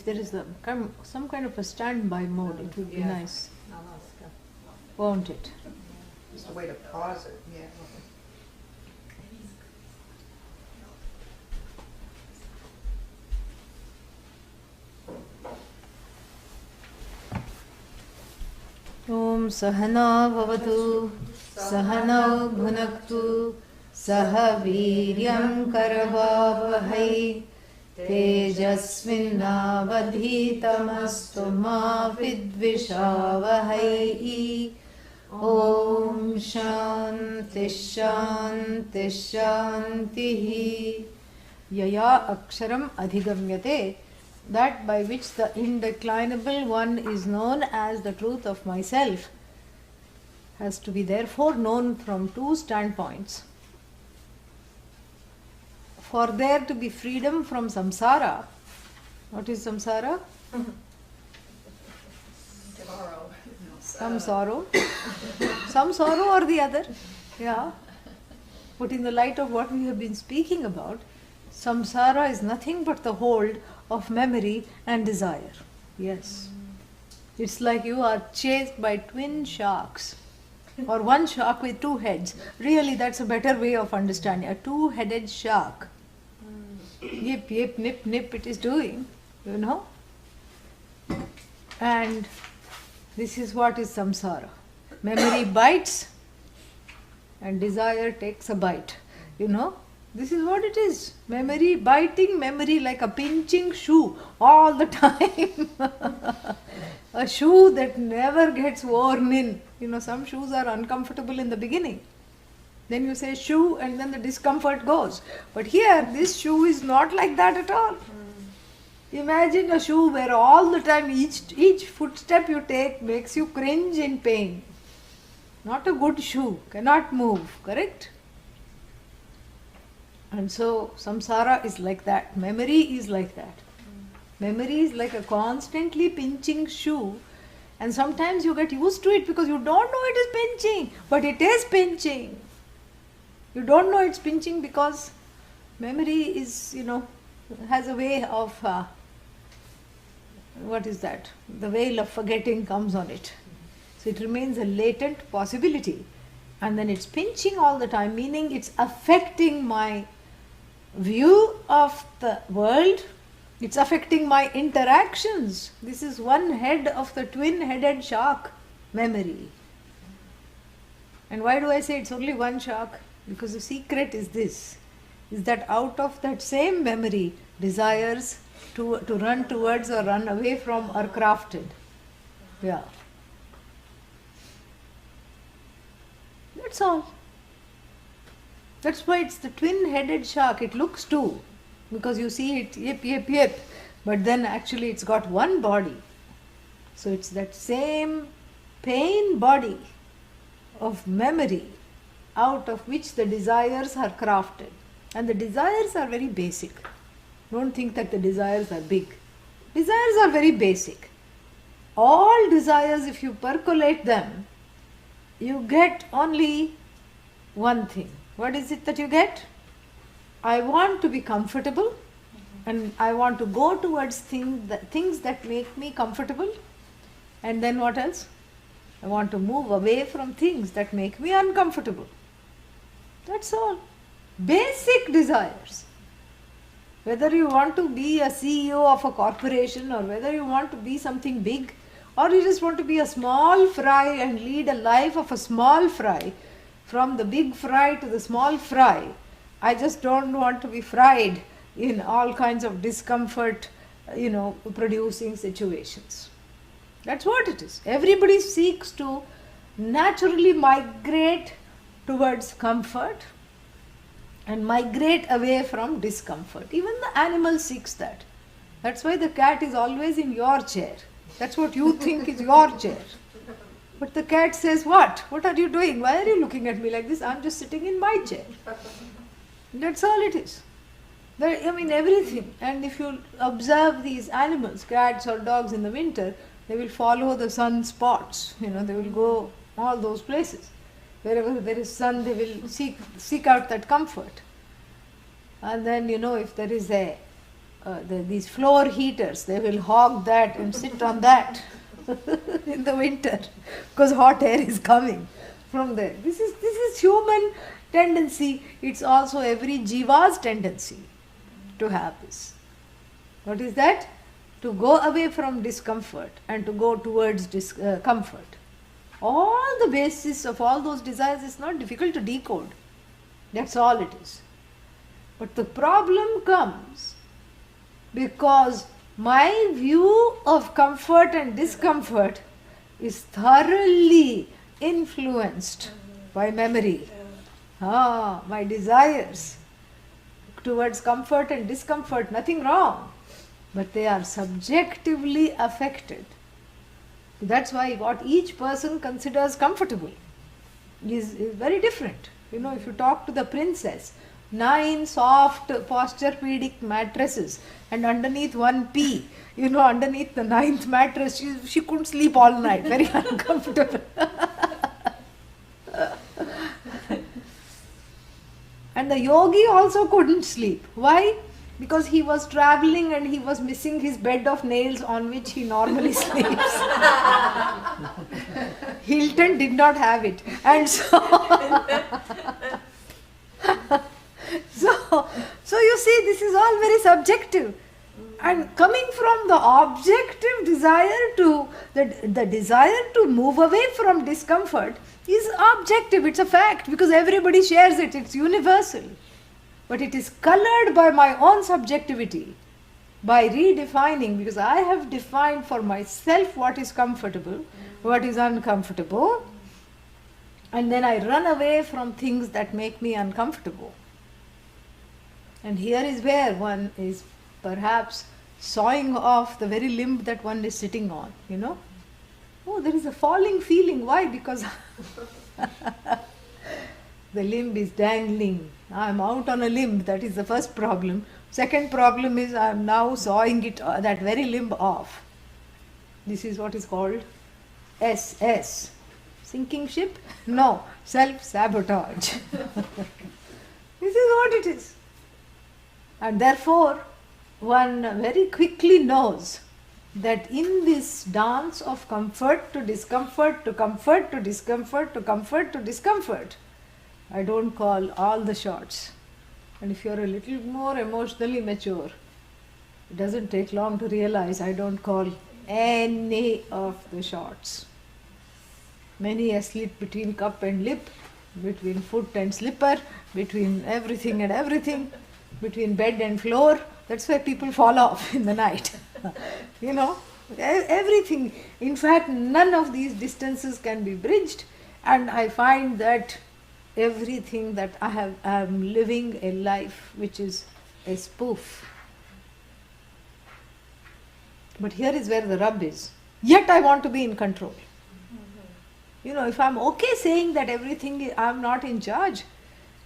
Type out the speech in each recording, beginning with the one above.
there is some kind of a standby mode. It would be nice, Namaskar. won't it? Just a way to pause it, yeah. Om Sahana Bhavatu Sahanau Bhunaktu Saha Viryam Karavavahai Tejasvinnavadhitamastu ma vidvishavahai. Om Shanti Shanti Shantihi. Yaya Aksharam Adhigamyate, that by which the indeclinable one is known as the truth of myself, has to be therefore known from two standpoints. For there to be freedom from samsara, what is samsara? Tomorrow. Some sorrow, some sorrow or the other, yeah. But in the light of what we have been speaking about, samsara is nothing but the hold of memory and desire. Yes. It's like you are chased by twin sharks, or one shark with two heads. Really, that's a better way of understanding. A two-headed shark. Yip, yip, nip, nip, it is doing, you know. And this is what is samsara. Memory bites and desire takes a bite, you know. This is what it is. Memory, biting memory like a pinching shoe all the time. A shoe that never gets worn in. You know, some shoes are uncomfortable in the beginning. Then you say shoe and then the discomfort goes. But here, this shoe is not like that at all. Imagine a shoe where all the time each footstep you take makes you cringe in pain. Not a good shoe, cannot move, correct? And so samsara is like that, memory is like that. Memory is like a constantly pinching shoe, and sometimes you get used to it because you don't know it is pinching, but it is pinching. You don't know it's pinching because memory is, you know, has a way of, what is that? The veil of forgetting comes on it. So it remains a latent possibility, and then it's pinching all the time, meaning it's affecting my view of the world, it's affecting my interactions. This is one head of the twin-headed shark, memory. And why do I say it's only one shark? Because the secret is this, is that out of that same memory, desires to run towards or run away from are crafted. Yeah. That's all. That's why it's the twin-headed shark. It looks two, because you see it yip, yip, yip, but then actually it's got one body. So it's that same pain body of memory out of which the desires are crafted. And the desires are very basic. Don't think that the desires are big. Desires are very basic. All desires, if you percolate them, you get only one thing. What is it that you get? I want to be comfortable, and I want to go towards things that make me comfortable. And then what else? I want to move away from things that make me uncomfortable. That's all. Basic desires. Whether you want to be a CEO of a corporation, or whether you want to be something big, or you just want to be a small fry and lead a life of a small fry, from the big fry to the small fry. I just don't want to be fried in all kinds of discomfort, producing situations. That's what it is. Everybody seeks to naturally migrate towards comfort and migrate away from discomfort. Even the animal seeks that. That's why the cat is always in your chair. That's what you think is your chair. But the cat says, what? What are you doing? Why are you looking at me like this? I'm just sitting in my chair. That's all it is. Everything. And if you observe these animals, cats or dogs in the winter, they will follow the sun spots. They will go all those places. Wherever there is sun, they will seek out that comfort. And then, if there is a these floor heaters, they will hog that and sit on that in the winter because hot air is coming from there. This is human tendency. It's also every jiva's tendency to have this. What is that? To go away from discomfort and to go towards comfort. All the basis of all those desires is not difficult to decode. That's all it is. But the problem comes because my view of comfort and discomfort is thoroughly influenced by memory. My desires towards comfort and discomfort, nothing wrong, but they are subjectively affected. That's why what each person considers comfortable is very different. You know, if you talk to the princess, 9 soft posturepedic mattresses and underneath one pea, you know, underneath the 9th mattress, she couldn't sleep all night, very uncomfortable. And the yogi also couldn't sleep. Why? Because he was traveling and he was missing his bed of nails on which he normally sleeps. Hilton did not have it. And so you see, this is all very subjective. And coming from the objective desire to the desire to move away from discomfort is objective, it's a fact, because everybody shares it, it's universal. But it is colored by my own subjectivity, by redefining, because I have defined for myself what is comfortable, what is uncomfortable, and then I run away from things that make me uncomfortable. And here is where one is perhaps sawing off the very limb that one is sitting on, you know. Oh, there is a falling feeling. Why? Because the limb is dangling. I am out on a limb. That is the first problem. Second problem is I am now sawing it, that very limb off. This is what is called SS. Sinking ship? No. Self-sabotage. This is what it is. And therefore, one very quickly knows that in this dance of comfort to discomfort to comfort to discomfort to comfort to discomfort, I don't call all the shots. And if you're a little more emotionally mature, it doesn't take long to realize I don't call any of the shots. Many a slit between cup and lip, between foot and slipper, between everything and everything, between bed and floor. That's why people fall off in the night. You know, everything. In fact, none of these distances can be bridged, and I find that everything that I am living a life which is a spoof. But here is where the rub is. Yet I want to be in control. You know, if I'm okay saying that everything, I'm not in charge,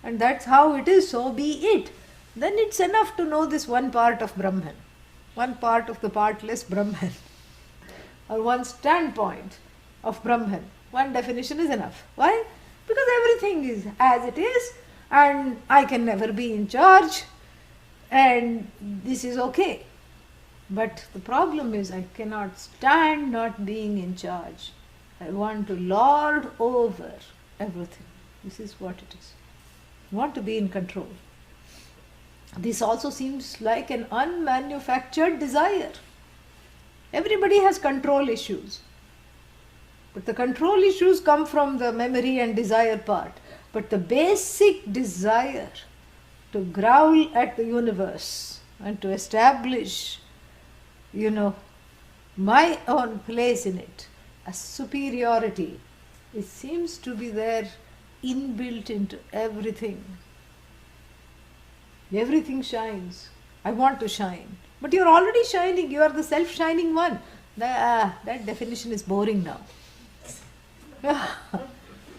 and that's how it is, so be it, then it's enough to know this one part of Brahman, one part of the partless Brahman, or one standpoint of Brahman. One definition is enough. Why? Because everything is as it is, and I can never be in charge, and this is okay. But the problem is I cannot stand not being in charge. I want to lord over everything. This is what it is. I want to be in control. This also seems like an unmanufactured desire. Everybody has control issues. But the control issues come from the memory and desire part. But the basic desire to growl at the universe and to establish, you know, my own place in it, a superiority, it seems to be there inbuilt into everything. Everything shines. I want to shine. But you're already shining. You are the self-shining one. That definition is boring now.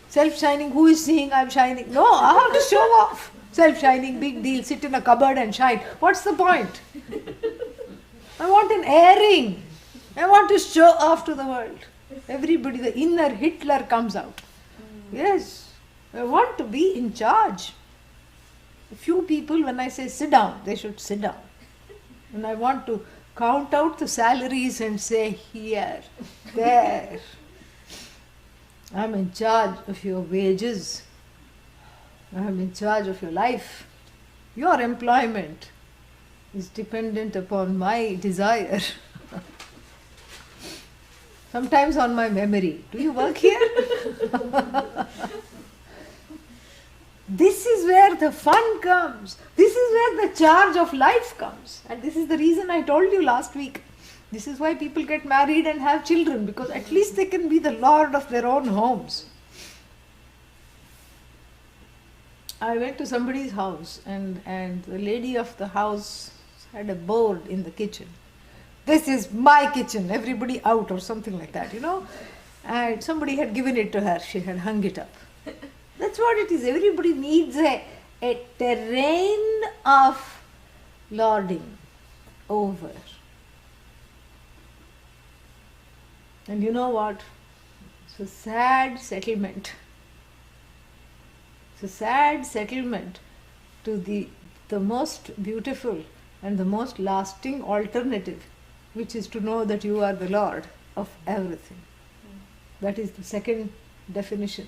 Self-shining, who is seeing I'm shining? No, I have to show off. Self-shining, big deal, sit in a cupboard and shine. What's the point? I want an airing. I want to show off to the world. Everybody, the inner Hitler comes out. Yes, I want to be in charge. A few people, when I say sit down, they should sit down. And I want to count out the salaries and say, here, there. I'm in charge of your wages. I'm in charge of your life. Your employment is dependent upon my desire. Sometimes on my memory. Do you work here? This is where the fun comes. This is where the charge of life comes. And this is the reason I told you last week. This is why people get married and have children, because at least they can be the lord of their own homes. I went to somebody's house and the lady of the house had a board in the kitchen. This is my kitchen, everybody out, or something like that, And somebody had given it to her, she had hung it up. That's what it is. Everybody needs a terrain of lording over. And you know what? It's a sad settlement. It's a sad settlement to the most beautiful and the most lasting alternative, which is to know that you are the Lord of everything. That is the second definition,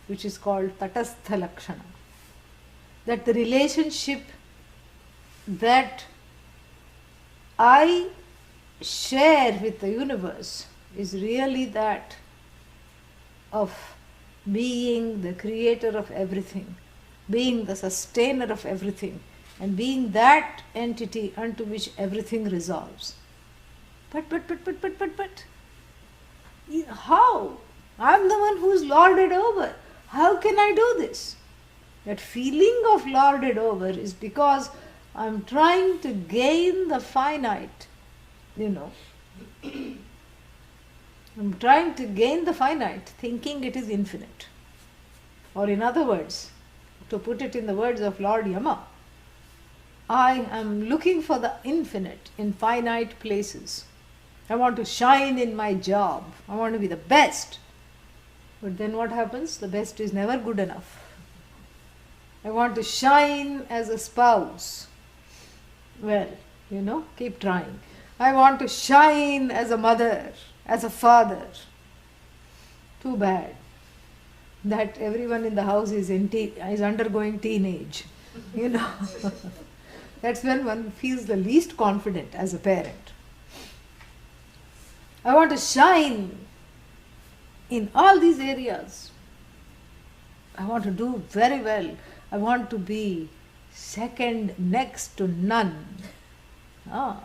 which is called Tatastha Lakshana. That the relationship that I share with the universe is really that of being the creator of everything, being the sustainer of everything, and being that entity unto which everything resolves. But, how? I'm the one who's lorded over. How can I do this? That feeling of lorded over is because I'm trying to gain the finite, I'm trying to gain the finite, thinking it is infinite. Or in other words, to put it in the words of Lord Yama, I am looking for the infinite in finite places. I want to shine in my job. I want to be the best. But then what happens? The best is never good enough. I want to shine as a spouse. Well, keep trying. I want to shine as a mother, as a father. Too bad that everyone in the house is undergoing teenage. That's when one feels the least confident as a parent. I want to shine in all these areas. I want to do very well. I want to be second next to none. And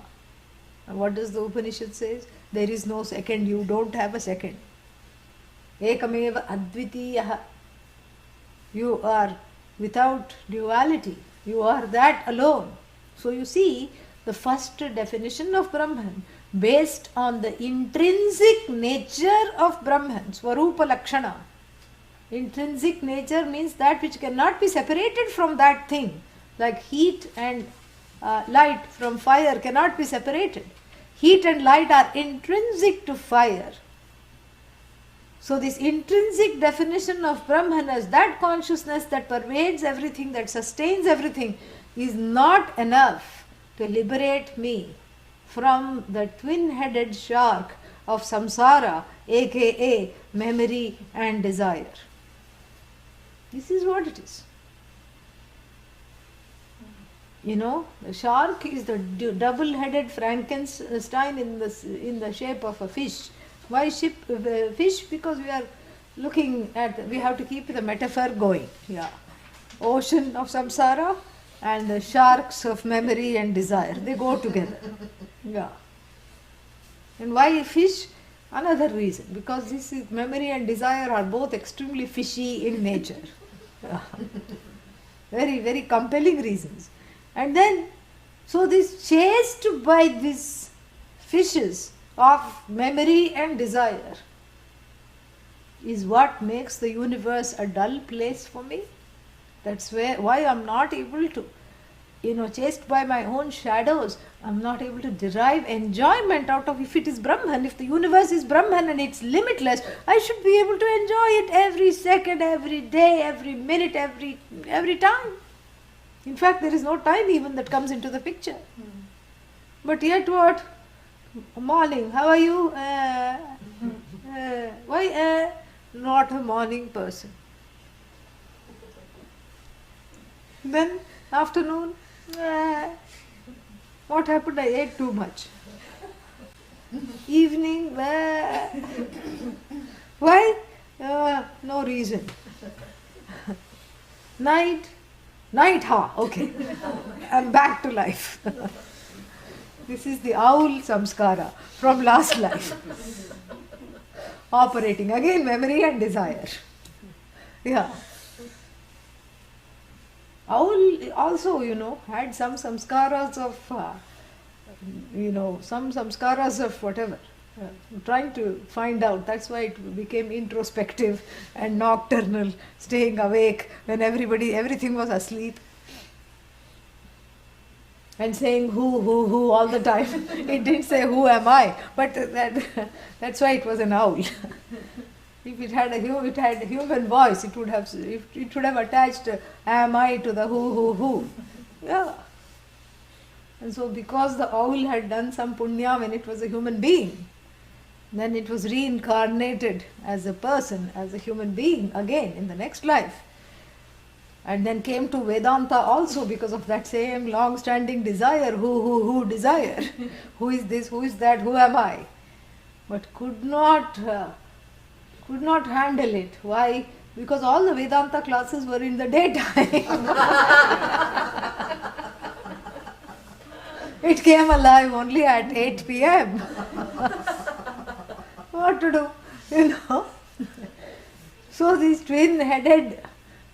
what does the Upanishad say? There is no second, you don't have a second. Ekameva advitiyaha. You are without duality. You are that alone. So you see, the first definition of Brahman, based on the intrinsic nature of Brahman, Swarupa Lakshana. Intrinsic nature means that which cannot be separated from that thing. Like heat and light from fire cannot be separated. Heat and light are intrinsic to fire. So this intrinsic definition of Brahman as that consciousness that pervades everything, that sustains everything, is not enough to liberate me from the twin-headed shark of samsara, aka memory and desire. This is what it is. The shark is the double-headed Frankenstein in the shape of a fish. Why fish? Because we are we have to keep the metaphor going. Yeah. Ocean of samsara and the sharks of memory and desire. They go together. Yeah. And why fish? Another reason. Because this is memory and desire are both extremely fishy in nature. Yeah. Very, very compelling reasons. And then, so this chased by these fishes of memory and desire is what makes the universe a dull place for me. That's why I'm not able to, chased by my own shadows, I'm not able to derive enjoyment out of, if it is Brahman, if the universe is Brahman and it's limitless, I should be able to enjoy it every second, every day, every minute, every time. In fact, there is no time even that comes into the picture. But yet what? Morning, how are you? Why? Not a morning person. Then afternoon, what happened? I ate too much. Evening, why? No reason. Night, okay. I'm back to life. This is the owl samskara from last life. Operating again, memory and desire. Yeah. Owl also, had some samskaras of, some samskaras of whatever. Trying to find out. That's why it became introspective and nocturnal, staying awake when everything was asleep. And saying who all the time. It didn't say who am I, but that's why it was an owl. If it had a human voice, it would have attached am I to the who. Yeah. And so because the owl had done some punya when it was a human being, then it was reincarnated as a person, as a human being again in the next life. And then came to Vedanta also because of that same long-standing desire, who desire. Who is this, who is that, who am I? But could not handle it. Why? Because all the Vedanta classes were in the daytime. It came alive only at 8 p.m. What to do? So this twin-headed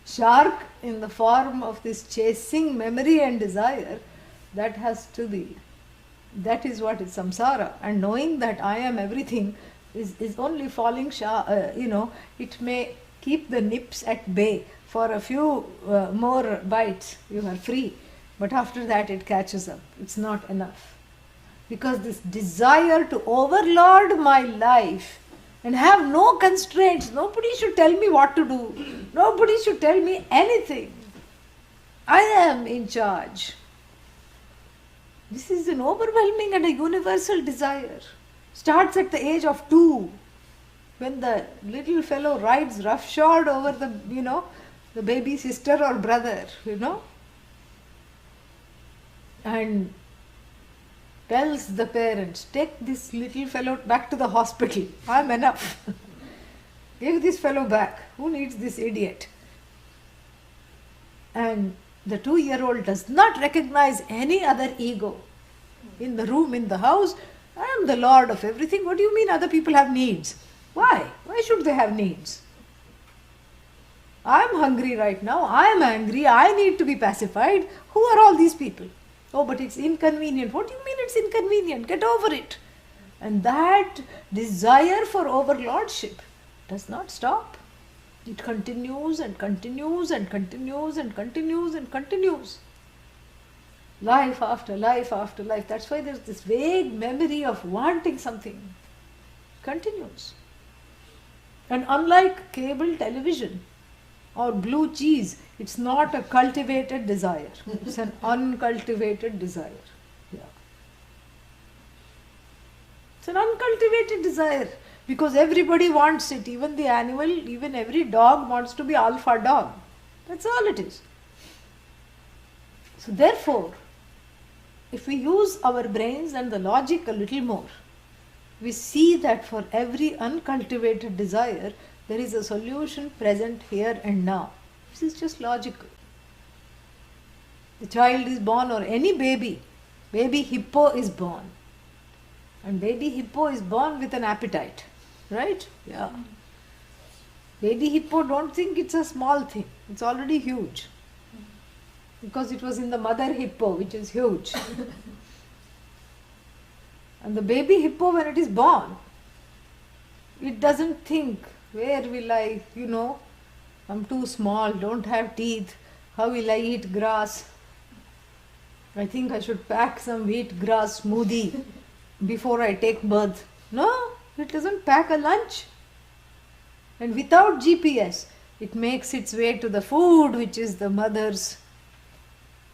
shark in the form of this chasing memory and desire, that has to be. That is what is samsara. And knowing that I am everything is only falling, it may keep the nips at bay for a few more bites. You are free. But after that it catches up. It's not enough. Because this desire to overlord my life and have no constraints, nobody should tell me what to do. Nobody should tell me anything. I am in charge. This is an overwhelming and a universal desire. Starts at the age of 2, when the little fellow rides roughshod over the baby sister or brother, and tells the parents, take this little fellow back to the hospital. I'm enough. Give this fellow back. Who needs this idiot? And the 2-year-old does not recognize any other ego. In the room, in the house, I am the lord of everything. What do you mean other people have needs? Why? Why should they have needs? I am hungry right now. I am angry. I need to be pacified. Who are all these people? Oh, but it's inconvenient. What do you mean it's inconvenient? Get over it. And that desire for overlordship does not stop. It continues and continues and continues and continues and continues. Life after life after life. That's why there's this vague memory of wanting something. Continues. And unlike cable television or blue cheese, it's not a cultivated desire. It's an uncultivated desire. Yeah. It's an uncultivated desire because everybody wants it. Even the animal, even every dog wants to be alpha dog. That's all it is. So therefore, if we use our brains and the logic a little more, we see that for every uncultivated desire, there is a solution present here and now. This is just logical. The child is born, or any baby hippo is born. And baby hippo is born with an appetite. Right? Yeah. Baby hippo, don't think it's a small thing. It's already huge. Because it was in the mother hippo, which is huge. And the baby hippo, when it is born, it doesn't think, where will I, I'm too small, don't have teeth, how will I eat grass? I think I should pack some wheat grass smoothie before I take birth. No, it doesn't pack a lunch. And without GPS, it makes its way to the food which is the mother's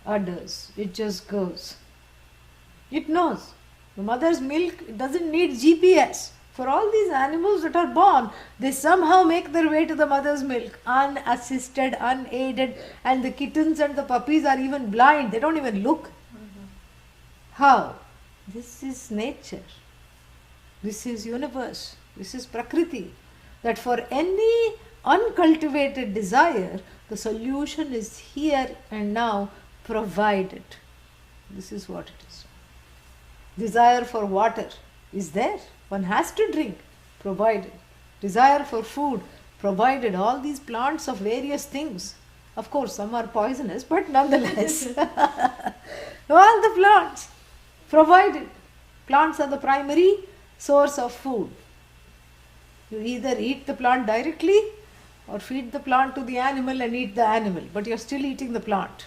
udders. It just goes. It knows. The mother's milk doesn't need GPS. For all these animals that are born, they somehow make their way to the mother's milk, unassisted, unaided, and the kittens and the puppies are even blind. They don't even look. How? This is nature. This is universe. This is Prakriti. That for any uncultivated desire, the solution is here and now provided. This is what it is. Desire for water is there. One has to drink, provided. Desire for food, provided. All these plants of various things. Of course, some are poisonous, but nonetheless. All the plants, provided. Plants are the primary source of food. You either eat the plant directly or feed the plant to the animal and eat the animal, but you're still eating the plant.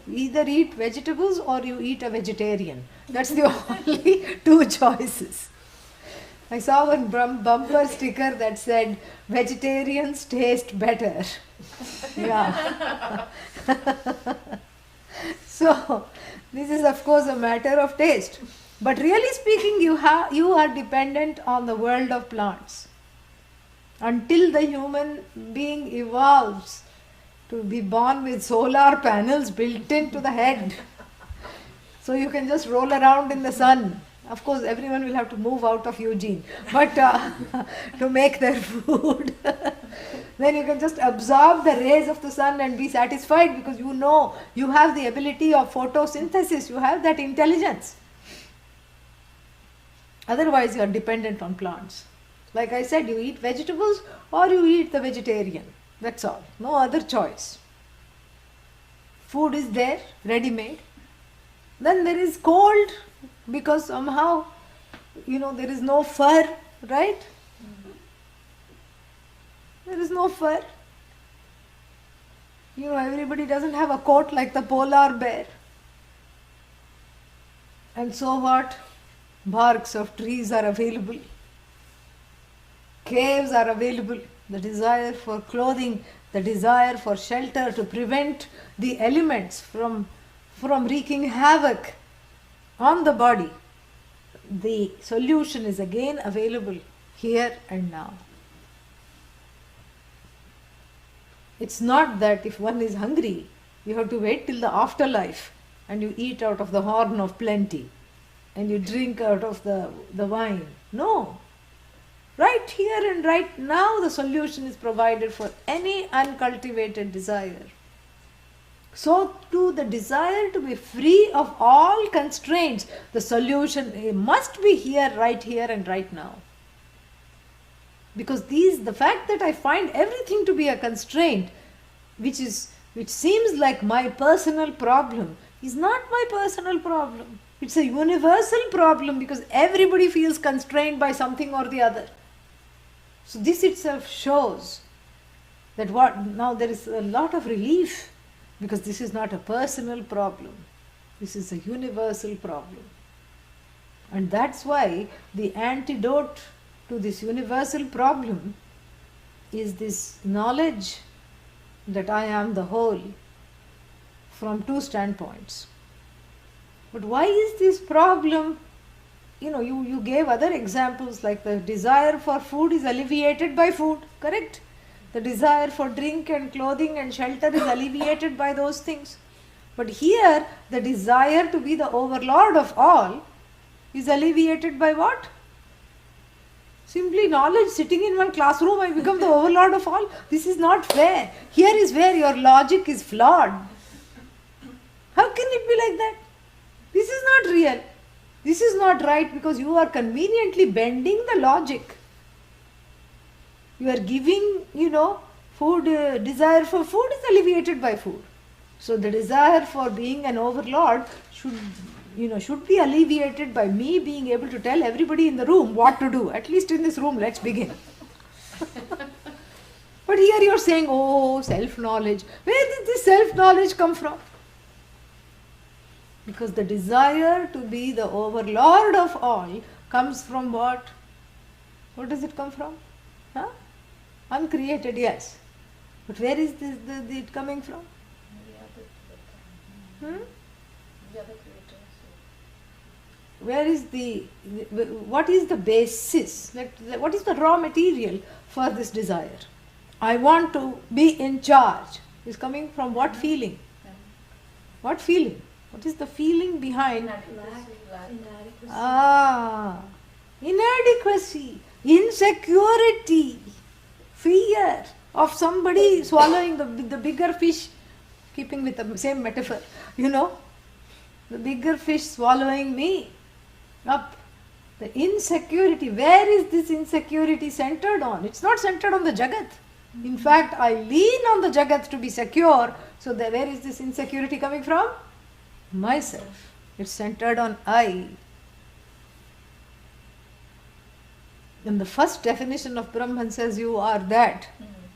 You either eat vegetables or you eat a vegetarian. That's the only two choices. I saw one bumper sticker that said, "Vegetarians taste better." Yeah. So, this is of course a matter of taste. But really speaking, you are dependent on the world of plants. Until the human being evolves to be born with solar panels built into the head, so you can just roll around in the sun. Of course, everyone will have to move out of Eugene, but to make their food. Then you can just absorb the rays of the sun and be satisfied, because you know you have the ability of photosynthesis, you have that intelligence. Otherwise, you are dependent on plants. Like I said, you eat vegetables or you eat the vegetarian. That's all. No other choice. Food is there, ready-made. Then there is cold, because somehow, there is no fur, right? There is no fur. Everybody doesn't have a coat like the polar bear. And so what? Barks of trees are available. Caves are available. The desire for clothing, the desire for shelter to prevent the elements from wreaking havoc on the body. The solution is again available here and now. It's not that if one is hungry, you have to wait till the afterlife and you eat out of the horn of plenty and you drink out of the wine. No. Right here and right now, the solution is provided for any uncultivated desire. So too, the desire to be free of all constraints, the solution must be here and right now. Because the fact that I find everything to be a constraint, which seems like my personal problem, is not my personal problem. It's a universal problem, because everybody feels constrained by something or the other. So this itself shows that now there is a lot of relief, because this is not a personal problem. This is a universal problem. And that's why the antidote to this universal problem is this knowledge that I am the whole, from two standpoints. But why is this problem? You gave other examples, like the desire for food is alleviated by food, correct? The desire for drink and clothing and shelter is alleviated by those things. But here, the desire to be the overlord of all is alleviated by what? Simply knowledge. Sitting in one classroom, I become the overlord of all. This is not fair. Here is where your logic is flawed. How can it be like that? This is not real. This is not right, because you are conveniently bending the logic. You are giving, food, desire for food is alleviated by food. So the desire for being an overlord should be alleviated by me being able to tell everybody in the room what to do. At least in this room, let's begin. But here you are saying, oh, self-knowledge. Where did this self-knowledge come from? Because the desire to be the overlord of all comes from what? What does it come from? Uncreated, yes. But where is it coming from? The other creators. Where is what is the basis? What is the raw material for this desire? I want to be in charge. Is coming from what feeling? What feeling? What is the feeling behind? Inadequacy, insecurity, fear of somebody swallowing the bigger fish, keeping with the same metaphor, the bigger fish swallowing me up. The insecurity, where is this insecurity centered on? It's not centered on the Jagat. In fact, I lean on the Jagat to be secure, so where is this insecurity coming from? Myself. It's centered on I. And the first definition of Brahman says you are that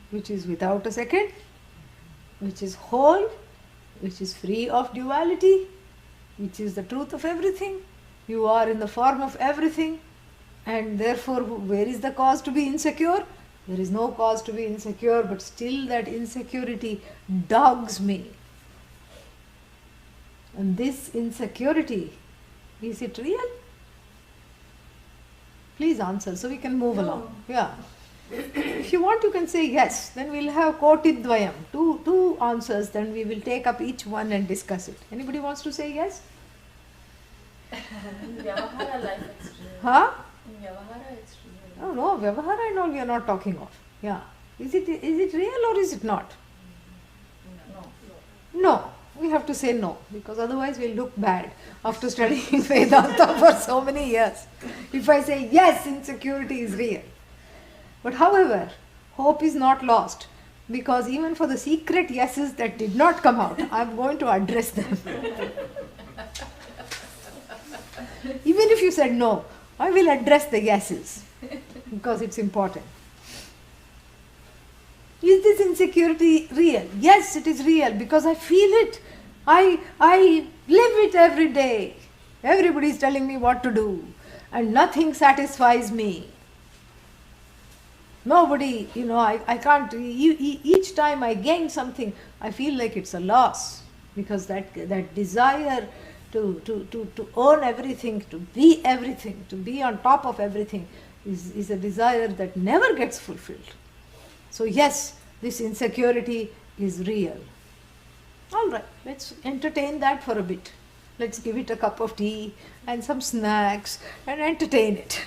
which is without a second, which is whole, which is free of duality, which is the truth of everything. You are in the form of everything, and therefore where is the cause to be insecure? There is no cause to be insecure, but still that insecurity dogs me. And this insecurity, is it real? Please answer so we can move along. Yeah. If you want, you can say yes. Then we'll have kotidvayam, two answers. Then we will take up each one and discuss it. Anybody wants to say yes? In Vyavahara life it's real. Huh? In Vyavahara it's real. Oh no, Vyavahara and all we are not talking of. Yeah. Is it real or is it not? No. No. We have to say no, because otherwise we'll look bad after studying Vedanta for so many years. If I say yes, insecurity is real. But however, hope is not lost, because even for the secret yeses that did not come out, I'm going to address them. Even if you said no, I will address the yeses, because it's important. Is this insecurity real? Yes, it is real, because I feel it. I live it every day. Everybody is telling me what to do, and nothing satisfies me. Nobody, I can't, each time I gain something, I feel like it's a loss, because that desire to own everything, to be on top of everything is a desire that never gets fulfilled. So yes, this insecurity is real. All right, let's entertain that for a bit. Let's give it a cup of tea and some snacks and entertain it.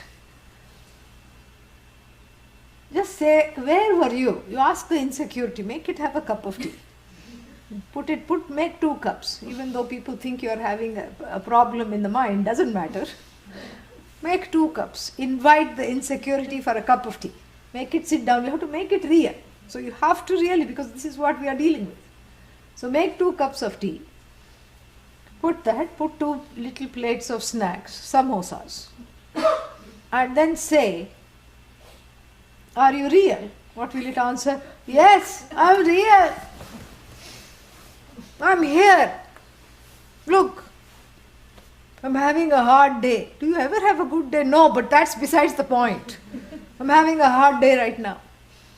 Just say, where were you? You ask the insecurity, make it have a cup of tea. Make 2 cups. Even though people think you are having a problem in the mind, doesn't matter. Make 2 cups. Invite the insecurity for a cup of tea. Make it sit down. You have to make it real. So you have to really, because this is what we are dealing with. So make 2 cups of tea. Put 2 little plates of snacks, samosas. And then say, are you real? What will it answer? Yes, I'm real. I'm here. Look, I'm having a hard day. Do you ever have a good day? No, but that's besides the point. I'm having a hard day right now.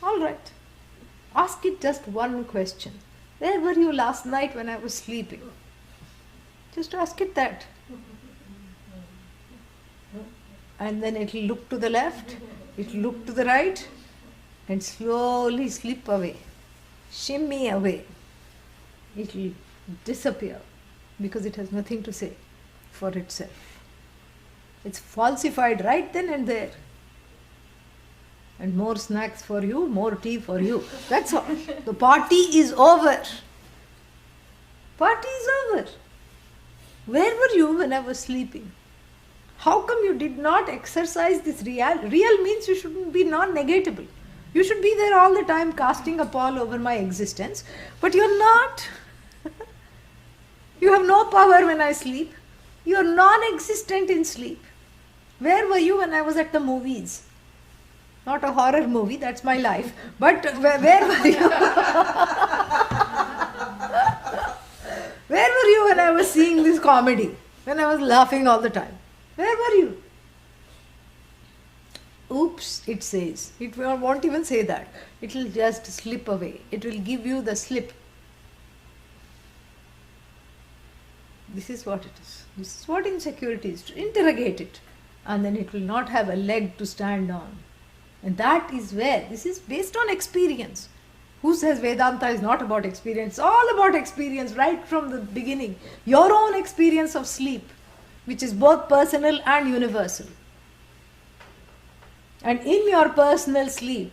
All right. Ask it just one question. Where were you last night when I was sleeping? Just ask it that. And then it will look to the left, it will look to the right, and slowly slip away, shimmy away. It will disappear, because it has nothing to say for itself. It's falsified right then and there. And more snacks for you, more tea for you. That's all. The party is over. Party is over. Where were you when I was sleeping? How come you did not exercise this real? Real means you shouldn't be non-negatable. You should be there all the time casting a pall over my existence. But you're not. You have no power when I sleep. You're non-existent in sleep. Where were you when I was at the movies? Not a horror movie, that's my life. But where were you? Where were you when I was seeing this comedy? When I was laughing all the time? Where were you? Oops, it says. It won't even say that. It will just slip away. It will give you the slip. This is what it is. This is what insecurity is. To interrogate it, and then it will not have a leg to stand on. And that is where this is based on experience. Who says Vedanta is not about experience? It's all about experience right from the beginning. Your own experience of sleep, which is both personal and universal. And in your personal sleep,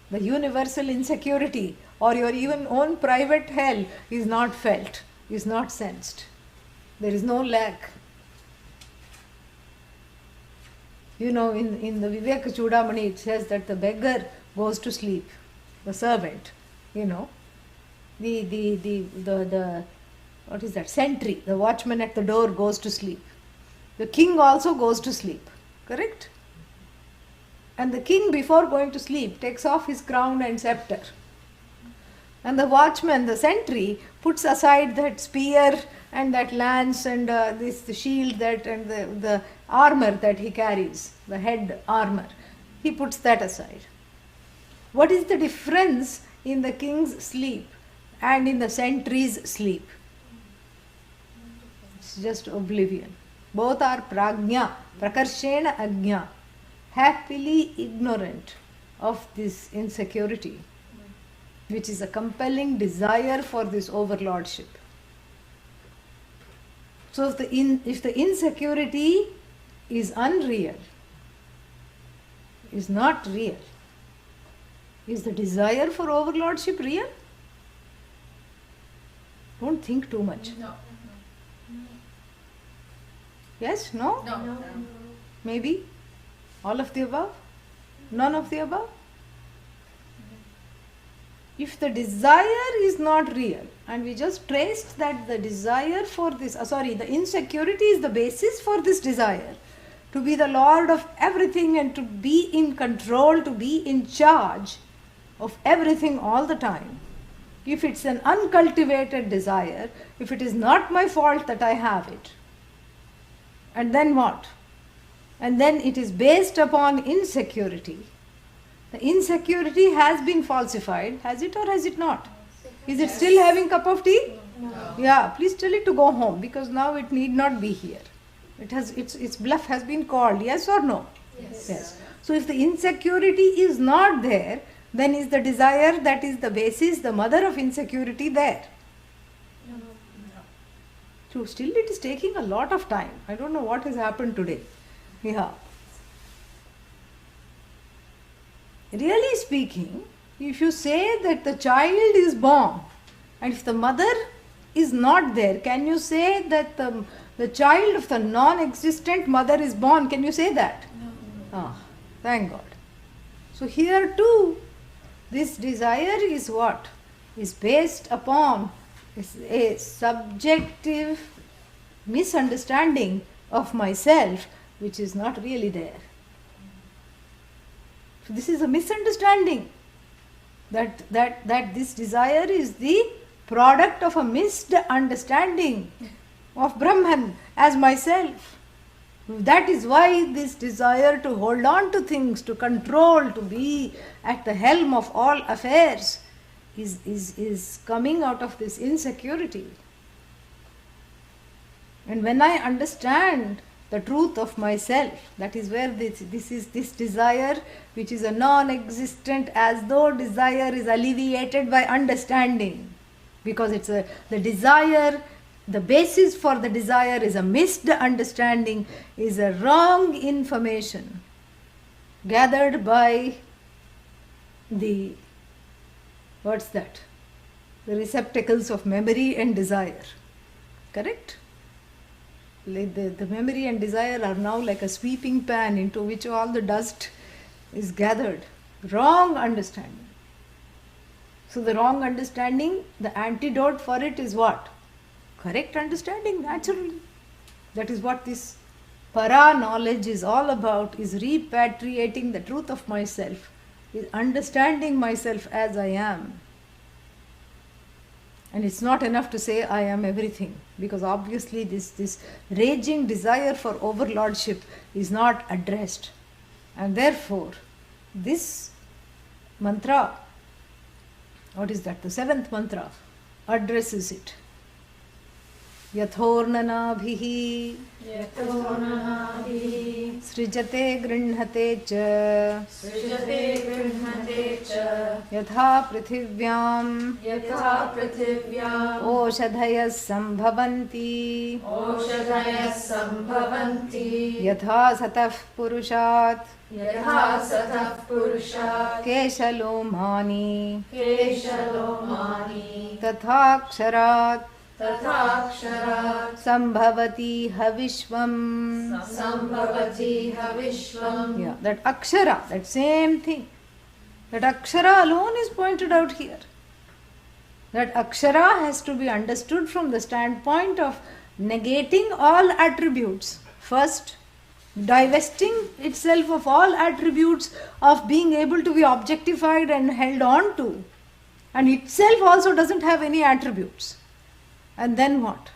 the universal insecurity or your even own private hell is not felt, is not sensed. There is no lack. You know, in the Viveka Chudamani it says that the beggar goes to sleep, the servant, you know, the what is that, sentry, the watchman at the door goes to sleep. The king also goes to sleep, correct? And the king, before going to sleep, takes off his crown and scepter. And the watchman, the sentry, puts aside that spear and that lance and the shield that and the armor that he carries, the head armor. He puts that aside. What is the difference in the king's sleep and in the sentry's sleep? It's just oblivion. Both are prajna, prakarshena ajna, happily ignorant of this insecurity, which is a compelling desire for this overlordship. So if the insecurity is unreal, is not real, is the desire for overlordship real? Don't think too much. No. Yes? No? No. Maybe? All of the above? None of the above? If the desire is not real, and we just traced that the desire for this, the insecurity is the basis for this desire, to be the lord of everything and to be in control, to be in charge of everything all the time. If it's an uncultivated desire, if it is not my fault that I have it, and then what? And then it is based upon insecurity. The insecurity has been falsified, has it or has it not? Is it still having cup of tea? No. Yeah, please tell it to go home because now it need not be here. It has its bluff has been called, yes or no? Yes. So if the insecurity is not there, then is the desire that is the basis, the mother of insecurity there? So still it is taking a lot of time. I don't know what has happened today. Yeah. Really speaking, if you say that the child is born and if the mother is not there, can you say that the child of the non-existent mother is born? Can you say that? No. Thank God. So here too, this desire is what? Is based upon a subjective misunderstanding of myself which is not really there. So this is a misunderstanding that this desire is the product of a misunderstanding of Brahman as myself. That is why this desire to hold on to things, to control, to be at the helm of all affairs is coming out of this insecurity. And when I understand the truth of myself, that is where this desire, which is a non-existent, as though desire is alleviated by understanding, because it's the desire, the basis for the desire is a misunderstanding, is a wrong information gathered by the the receptacles of memory and desire. Correct? The memory and desire are now like a sweeping pan into which all the dust is gathered. Wrong understanding. So the wrong understanding, the antidote for it is what? Correct understanding, naturally. That is what this para knowledge is all about, is repatriating the truth of myself, is understanding myself as I am. And it's not enough to say I am everything, because obviously this raging desire for overlordship is not addressed. And therefore, this mantra, what is that? The seventh mantra addresses it. यथोर्ननाभिः यतो ननाभिः सृजते गृह्णते च सृजते गृह्णते च यथा पृथिव्यां यथा पृथिव्याम् ओषधयः सम्भवन्ति ओषधयः सम्भवन्ति यथा सतः पुरुषात् यथा सतः पुरुषात् केशलोमानि केशलोमानि तथाक्षरात् तथाक्षरात् सम्भवति हविश्वम्. सम्भवति विश्वम्. Yeah, that akshara, that same thing. That akshara alone is pointed out here. That akshara has to be understood from the standpoint of negating all attributes. First, divesting itself of all attributes of being able to be objectified and held on to. And itself also doesn't have any attributes. And then what?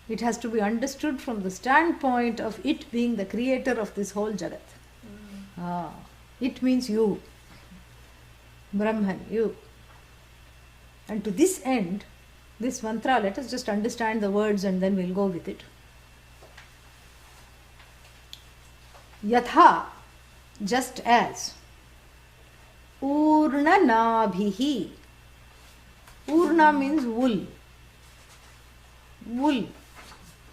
It has to be understood from the standpoint of it being the creator of this whole Jagat. It means you. Brahman, you. And to this end, this mantra, let us just understand the words and then we'll go with it. Yatha, just as. Urnanabhihi. Urna means wool. Wool.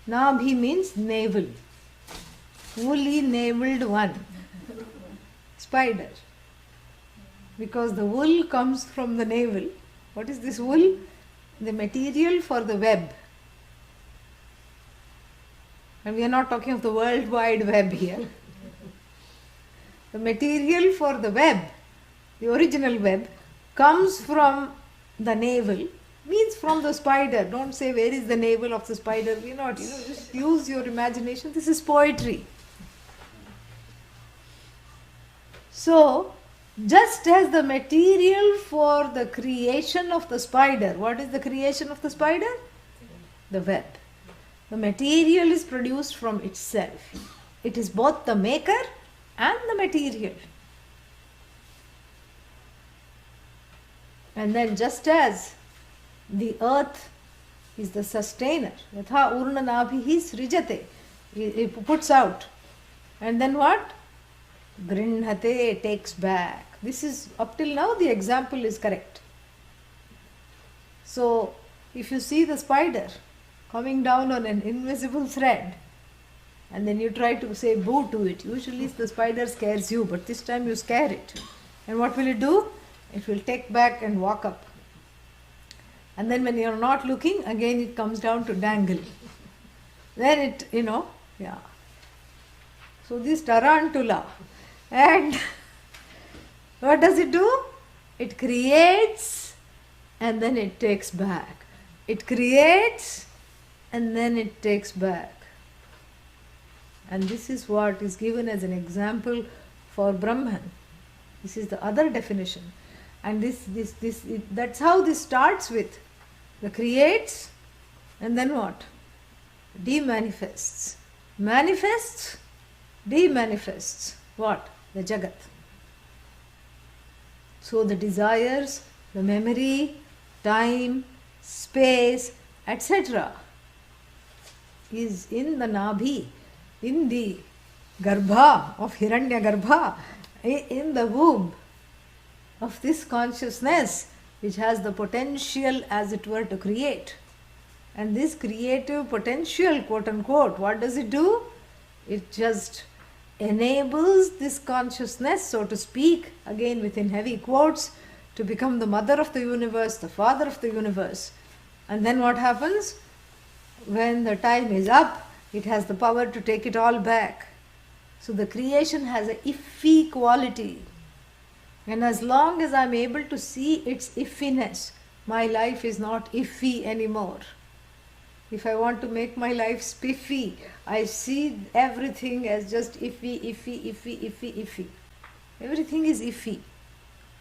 Nabhi means navel. Woolly naveled one. Spider. Because the wool comes from the navel. What is this wool? The material for the web. And we are not talking of the World Wide Web here. The material for the web, the original web, comes from the navel, means from the spider. Don't say where is the navel of the spider. We're not, just use your imagination. This is poetry. So, just as the material for the creation of the spider, what is the creation of the spider? The web. The material is produced from itself. It is both the maker and the material. And then just as the earth is the sustainer, yatha urnanabhihi srijate, it puts out. And then what? Grinhate, takes back. This is, up till now, the example is correct. So, if you see the spider coming down on an invisible thread, and then you try to say boo to it, usually the spider scares you, but this time you scare it. And what will it do? It will take back and walk up. And then when you are not looking, again it comes down to dangle. Then it, yeah. So this tarantula. And what does it do? It creates and then it takes back. It creates and then it takes back. And this is what is given as an example for Brahman. This is the other definition. And that's how this starts with. The creates and then what? Demanifests. Manifests, demanifests. What? The Jagat. So the desires, the memory, time, space, etc. is in the Nabhi, in the Garbha of Hiranyagarbha, in the womb of this consciousness, which has the potential, as it were, to create. And this creative potential, quote unquote, what does it do? It just enables this consciousness, so to speak, again within heavy quotes, to become the mother of the universe, the father of the universe. And then what happens? When the time is up, it has the power to take it all back. So the creation has an iffy quality. And as long as I am able to see its iffiness, my life is not iffy anymore. If I want to make my life spiffy, I see everything as just iffy, iffy, iffy, iffy, iffy. Everything is iffy.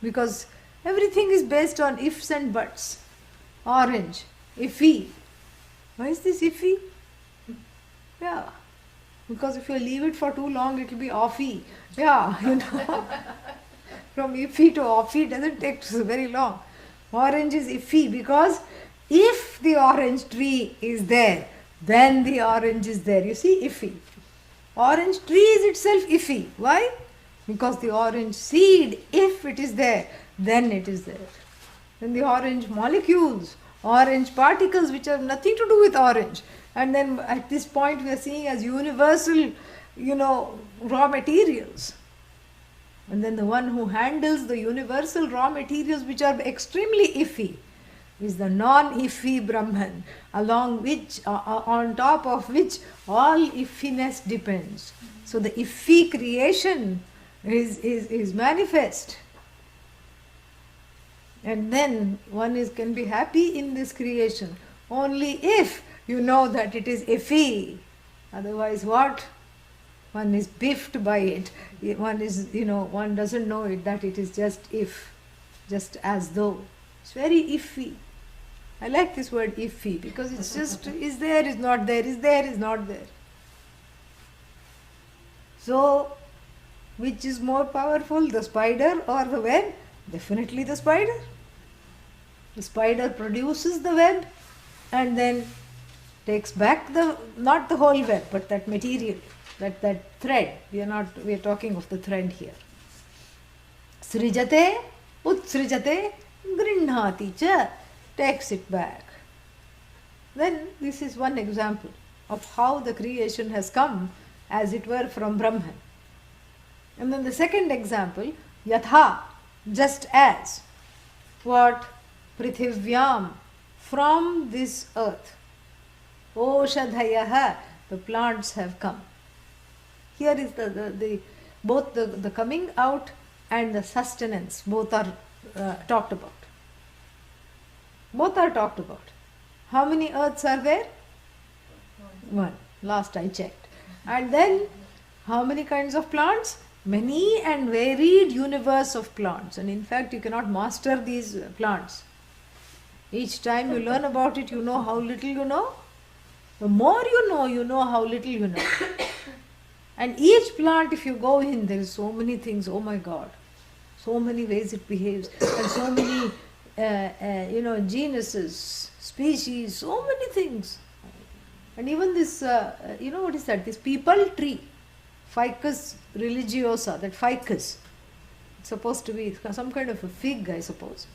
Because everything is based on ifs and buts. Orange, iffy. Why is this iffy? Yeah. Because if you leave it for too long, it will be offy. Yeah, From iffy to offy doesn't take very long. Orange is iffy because if the orange tree is there, then the orange is there. You see, iffy. Orange tree is itself iffy. Why? Because the orange seed, if it is there, then it is there. Then the orange molecules, orange particles which have nothing to do with orange. And then at this point we are seeing as universal, raw materials. And then the one who handles the universal raw materials which are extremely iffy is the non-iffy Brahman, along which, on top of which all iffiness depends. So the iffy creation is manifest. And then one can be happy in this creation only if you know that it is iffy. Otherwise what? One is biffed by it. One doesn't know it, that it is just if, just as though. It's very iffy. I like this word iffy because it's just is there, is not there, is there, is not there. So, which is more powerful, the spider or the web? Definitely the spider. The spider produces the web and then takes back not the whole web, but that material, that thread. We are talking of the thread here. Srijate, utsrijate, grinhati cha, takes it back. Then this is one example of how the creation has come, as it were, from Brahman. And then the second example, yatha, just as. What? Prithivyam, from this earth. Oshadhayaha, the plants have come. Here is both the coming out and the sustenance, both are talked about. Both are talked about. How many earths are there? One. Last I checked. And then how many kinds of plants? Many and varied universe of plants. And in fact, you cannot master these plants. Each time you learn about it, you know how little you know. The more you know how little you know. And each plant, if you go in, there is so many things. Oh my God. So many ways it behaves. And so many genuses, species, so many things. And even this, what is that? This peepal tree, Ficus religiosa, that ficus. It's supposed to be some kind of a fig, I suppose.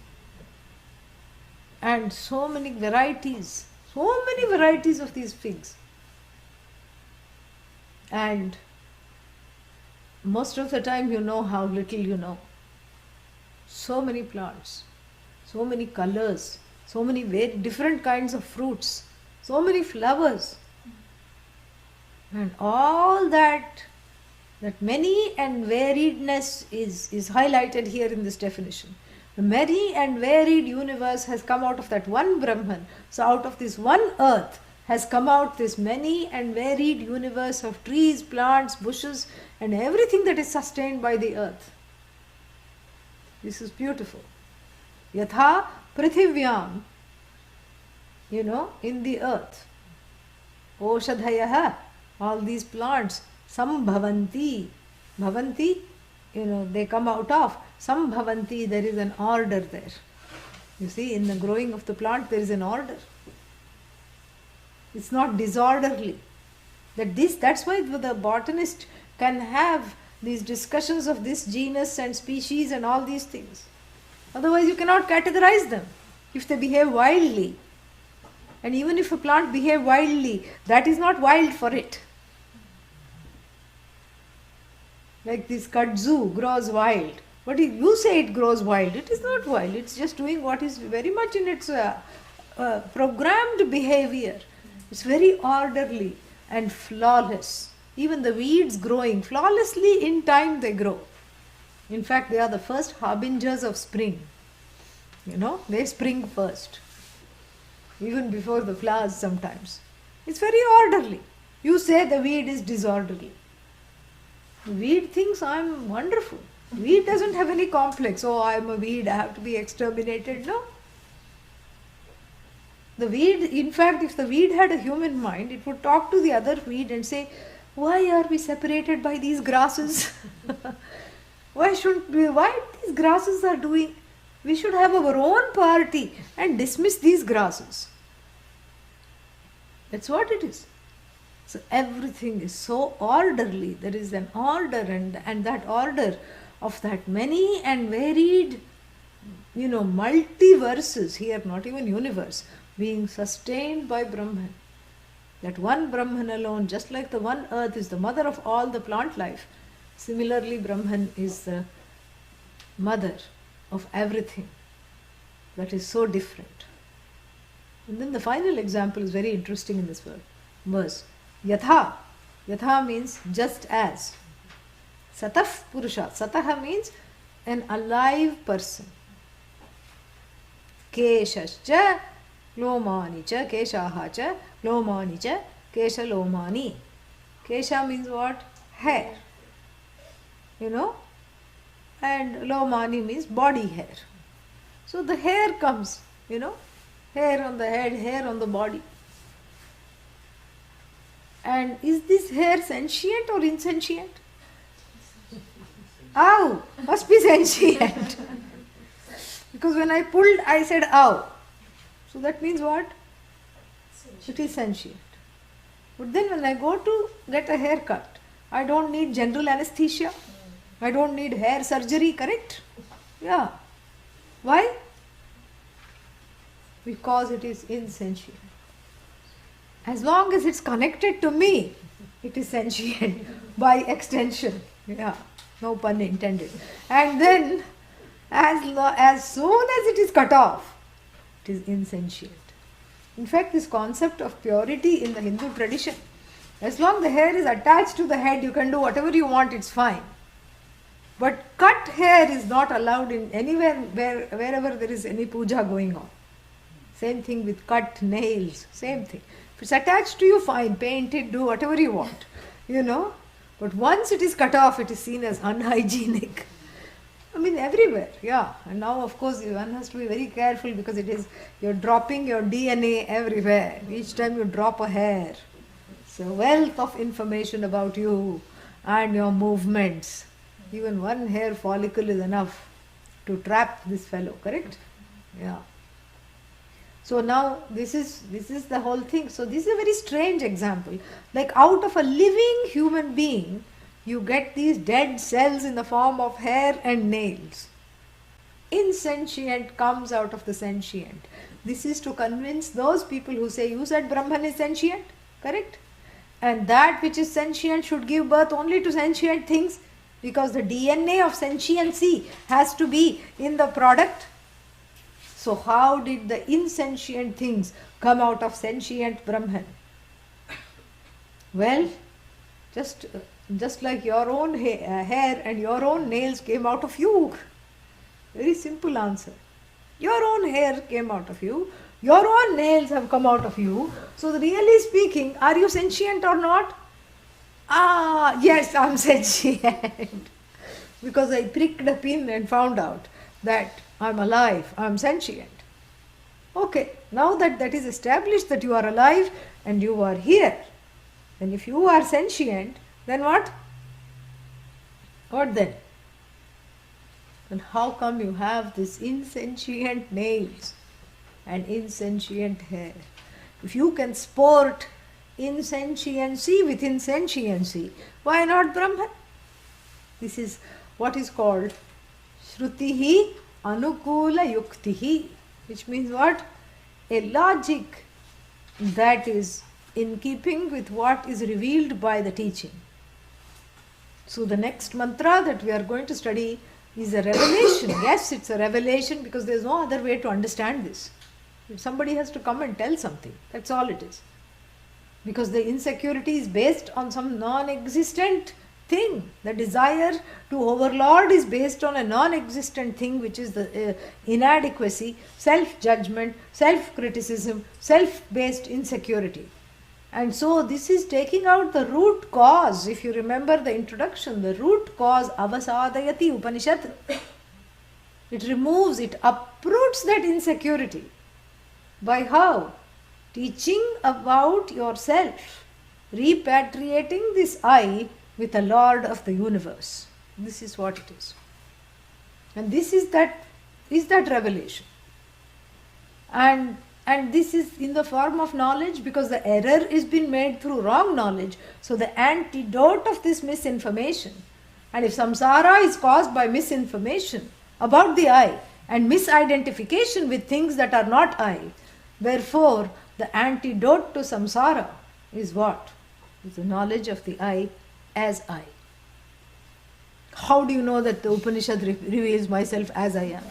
And so many varieties of these figs. And most of the time you know how little you know. So many plants, so many colors, so many different kinds of fruits, so many flowers. And all that many and variedness is highlighted here in this definition. The many and varied universe has come out of that one Brahman. So out of this one earth has come out this many and varied universe of trees, plants, bushes, and everything that is sustained by the earth. This is beautiful. Yatha prithivyam, in the earth. Oshadhayaha, all these plants, sambhavanti. Bhavanti, they come out of. Sambhavanti, there is an order there. You see, in the growing of the plant, there is an order. It's not disorderly. That's why the botanist can have these discussions of this genus and species and all these things. Otherwise, you cannot categorize them if they behave wildly. And even if a plant behave wildly, that is not wild for it. Like this kudzu grows wild. But if you say it grows wild, it is not wild. It's just doing what is very much in its programmed behavior. It's very orderly and flawless. Even the weeds growing flawlessly, in time they grow. In fact, they are the first harbingers of spring. They spring first. Even before the flowers sometimes. It's very orderly. You say the weed is disorderly. The weed thinks I'm wonderful. Weed doesn't have any complex. Oh, I'm a weed, I have to be exterminated. No. The weed, in fact, if the weed had a human mind, it would talk to the other weed and say, why are we separated by these grasses? Why these grasses are doing? We should have our own party and dismiss these grasses. That's what it is. So everything is so orderly. There is an order, and that order of that many and varied, multiverses here, not even universe, being sustained by Brahman. That one Brahman alone, just like the one earth is the mother of all the plant life, similarly Brahman is the mother of everything that is so different. And then the final example is very interesting in this verse. Yatha. Yatha means just as. Sataf Purusha. Sataha means an alive person. Keshascha Lomani cha Keshaha cha Lomani cha Kesha Lomani. Kesha means what? Hair. And Lomani means body hair. So the hair comes, hair on the head, hair on the body. And is this hair sentient or insentient? Ow! Must be sentient. Because when I pulled, I said ow. So that means what? It is sentient. But then when I go to get a haircut, I don't need general anesthesia. I don't need hair surgery, correct? Yeah. Why? Because it is insentient. As long as it's connected to me, it is sentient by extension. Yeah, no pun intended. And then, as soon as it is cut off, it is insentient. In fact, this concept of purity in the Hindu tradition, as long the hair is attached to the head, you can do whatever you want, it's fine. But cut hair is not allowed in anywhere wherever there is any puja going on. Same thing with cut nails, same thing. If it's attached to you, fine, paint it, do whatever you want, But once it is cut off, it is seen as unhygienic. I mean, everywhere, yeah. And now, of course, one has to be very careful because you're dropping your DNA everywhere. Each time you drop a hair. It's a wealth of information about you and your movements. Even one hair follicle is enough to trap this fellow, correct? Yeah. So now this is the whole thing. So this is a very strange example. Like out of a living human being, you get these dead cells in the form of hair and nails. Insentient comes out of the sentient. This is to convince those people who say, you said Brahman is sentient, correct? And that which is sentient should give birth only to sentient things, because the DNA of sentiency has to be in the product. So how did the insentient things come out of sentient Brahman? Well, just like your own hair and your own nails came out of you. Very simple answer. Your own hair came out of you. Your own nails have come out of you. So really speaking, are you sentient or not? Yes, I'm sentient. Because I pricked a pin and found out that I'm alive, I'm sentient. Okay, now that is established that you are alive and you are here. And if you are sentient, then what? What then? And how come you have this insentient nails and insentient hair? If you can sport insentiency with insentiency, why not Brahman? This is what is called Shrutihi Anukula Yuktihi, which means what? A logic that is in keeping with what is revealed by the teaching. So the next mantra that we are going to study is a revelation. Yes, it's a revelation because there is no other way to understand this. Somebody has to come and tell something. That's all it is. Because the insecurity is based on some non-existent thing. The desire to overlord is based on a non-existent thing, which is the inadequacy, self-judgment, self-criticism, self-based insecurity. And so this is taking out the root cause. If you remember the introduction, the root cause, avasadayati Upanishad, it removes, it uproots that insecurity. By how? Teaching about yourself, repatriating this I with the Lord of the universe. This is what it is. And this is that revelation. And and this is in the form of knowledge because the error is been made through wrong knowledge. So the antidote of this misinformation, and if samsara is caused by misinformation about the I and misidentification with things that are not I, therefore the antidote to samsara is what? Is the knowledge of the I as I. How do you know that the Upanishad reveals myself as I am?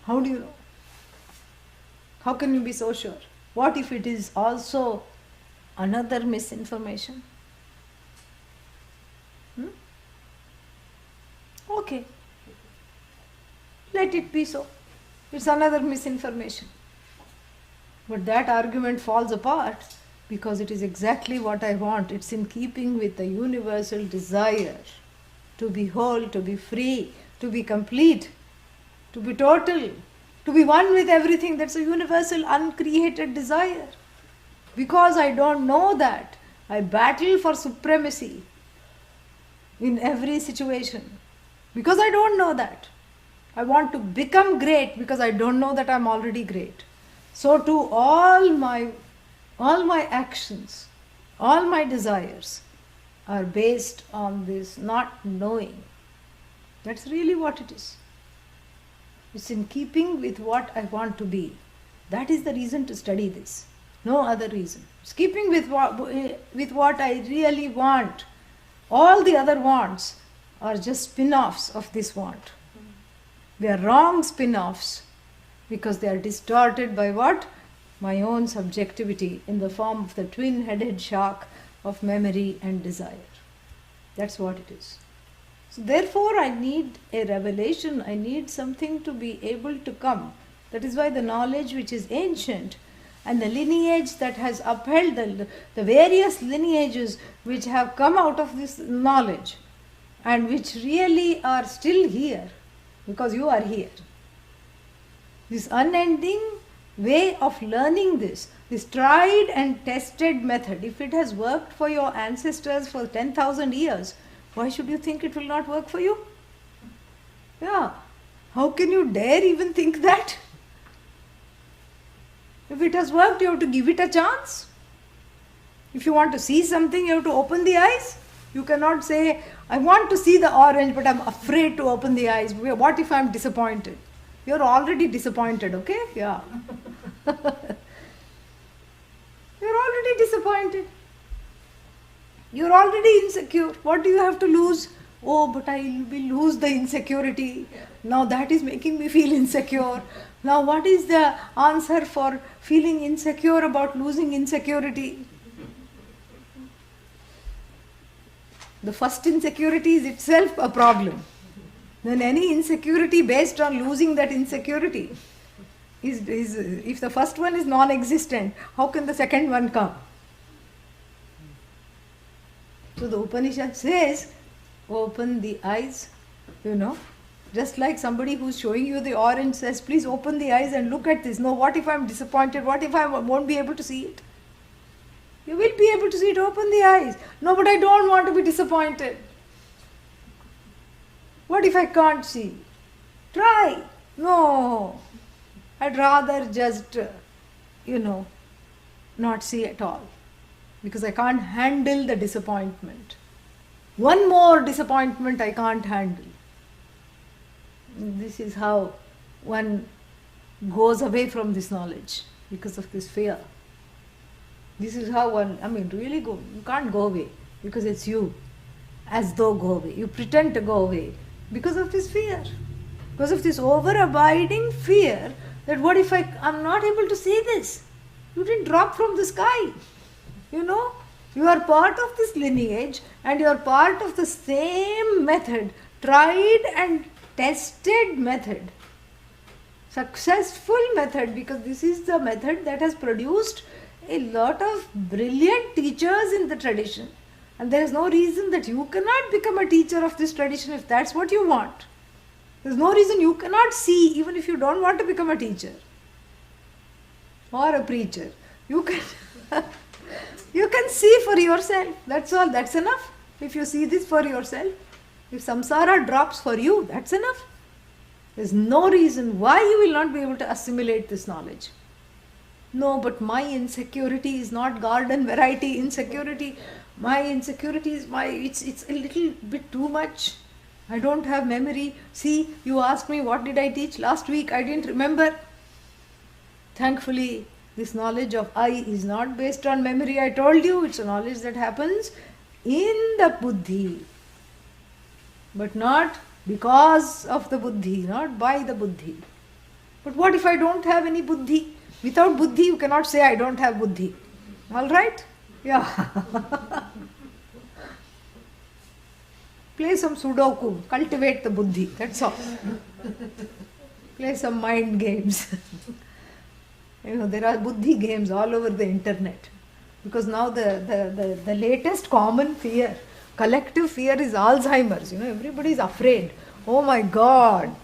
How do you know? How can you be so sure? What if it is also another misinformation? Okay. Let it be so. It's another misinformation. But that argument falls apart because it is exactly what I want. It's in keeping with the universal desire to be whole, to be free, to be complete, to be total, to be one with everything. That's a universal, uncreated desire. Because I don't know that, I battle for supremacy in every situation. Because I don't know that. I want to become great because I don't know that I'm already great. So too all my actions, all my desires are based on this not knowing. That's really what it is. It's in keeping with what I want to be. That is the reason to study this. No other reason. It's keeping with what I really want. All the other wants are just spin-offs of this want. They are wrong spin-offs because they are distorted by what? My own subjectivity in the form of the twin-headed shark of memory and desire. That's what it is. So therefore I need a revelation, I need something to be able to come. That is why the knowledge which is ancient and the lineage that has upheld the various lineages which have come out of this knowledge and which really are still here because you are here. This unending way of learning this tried and tested method, if it has worked for your ancestors for 10,000 years, why should you think it will not work for you? Yeah. How can you dare even think that? If it has worked, you have to give it a chance. If you want to see something, you have to open the eyes. You cannot say, I want to see the orange, but I'm afraid to open the eyes. What if I'm disappointed? You're already disappointed, okay? Yeah. You're already disappointed. You're already insecure. What do you have to lose? Oh, but I will lose the insecurity. Now that is making me feel insecure. Now what is the answer for feeling insecure about losing insecurity? The first insecurity is itself a problem. Then any insecurity based on losing that insecurity is if the first one is non-existent, how can the second one come? So the Upanishad says, open the eyes, just like somebody who's showing you the orange says, please open the eyes and look at this. No, what if I'm disappointed? What if I won't be able to see it? You will be able to see it. Open the eyes. No, but I don't want to be disappointed. What if I can't see? Try. No. I'd rather just, not see at all. Because I can't handle the disappointment. One more disappointment I can't handle. This is how one goes away from this knowledge because of this fear. This is how one, really you can't go away because it's you. As though go away. You pretend to go away because of this fear. Because of this over-abiding fear that what if I'm not able to see this? You didn't drop from the sky. You are part of this lineage and you are part of the same method, tried and tested method, successful method, because this is the method that has produced a lot of brilliant teachers in the tradition. And there is no reason that you cannot become a teacher of this tradition if that's what you want. There is no reason you cannot see even if you don't want to become a teacher or a preacher. You can you can see for yourself. That's all. That's enough. If you see this for yourself, if samsara drops for you, that's enough. There's no reason why you will not be able to assimilate this knowledge. No, but my insecurity is not garden variety insecurity. My insecurity is it's a little bit too much. I don't have memory. See, you asked me what did I teach last week, I didn't remember. Thankfully, this knowledge of I is not based on memory, I told you. It's a knowledge that happens in the buddhi. But not because of the buddhi, not by the buddhi. But what if I don't have any buddhi? Without buddhi, you cannot say I don't have buddhi. Alright? Yeah. Play some Sudoku, cultivate the buddhi, that's all. Play some mind games. There are buddhi games all over the internet. Because now the latest common fear, collective fear is Alzheimer's. Everybody is afraid. Oh my God,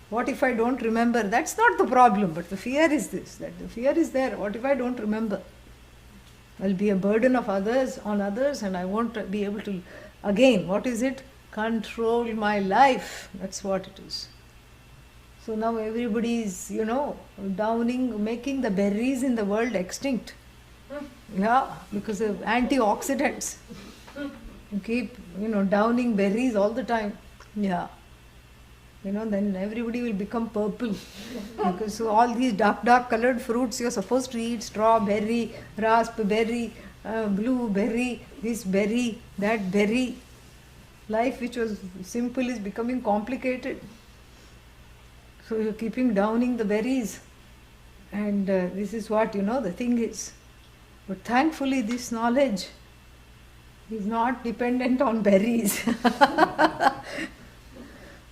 what if I don't remember? That's not the problem, but the fear is this, that the fear is there. What if I don't remember? I'll be a burden of on others, and I won't be able to, again, what is it? Control my life. That's what it is. So now everybody is, downing, making the berries in the world extinct. Yeah, because of antioxidants. You keep, downing berries all the time. Yeah. Then everybody will become purple. Because so all these dark colored fruits you're supposed to eat, strawberry, raspberry, blueberry, this berry, that berry. Life which was simple is becoming complicated. So you're keeping downing the berries. And this is what, the thing is. But thankfully this knowledge is not dependent on berries.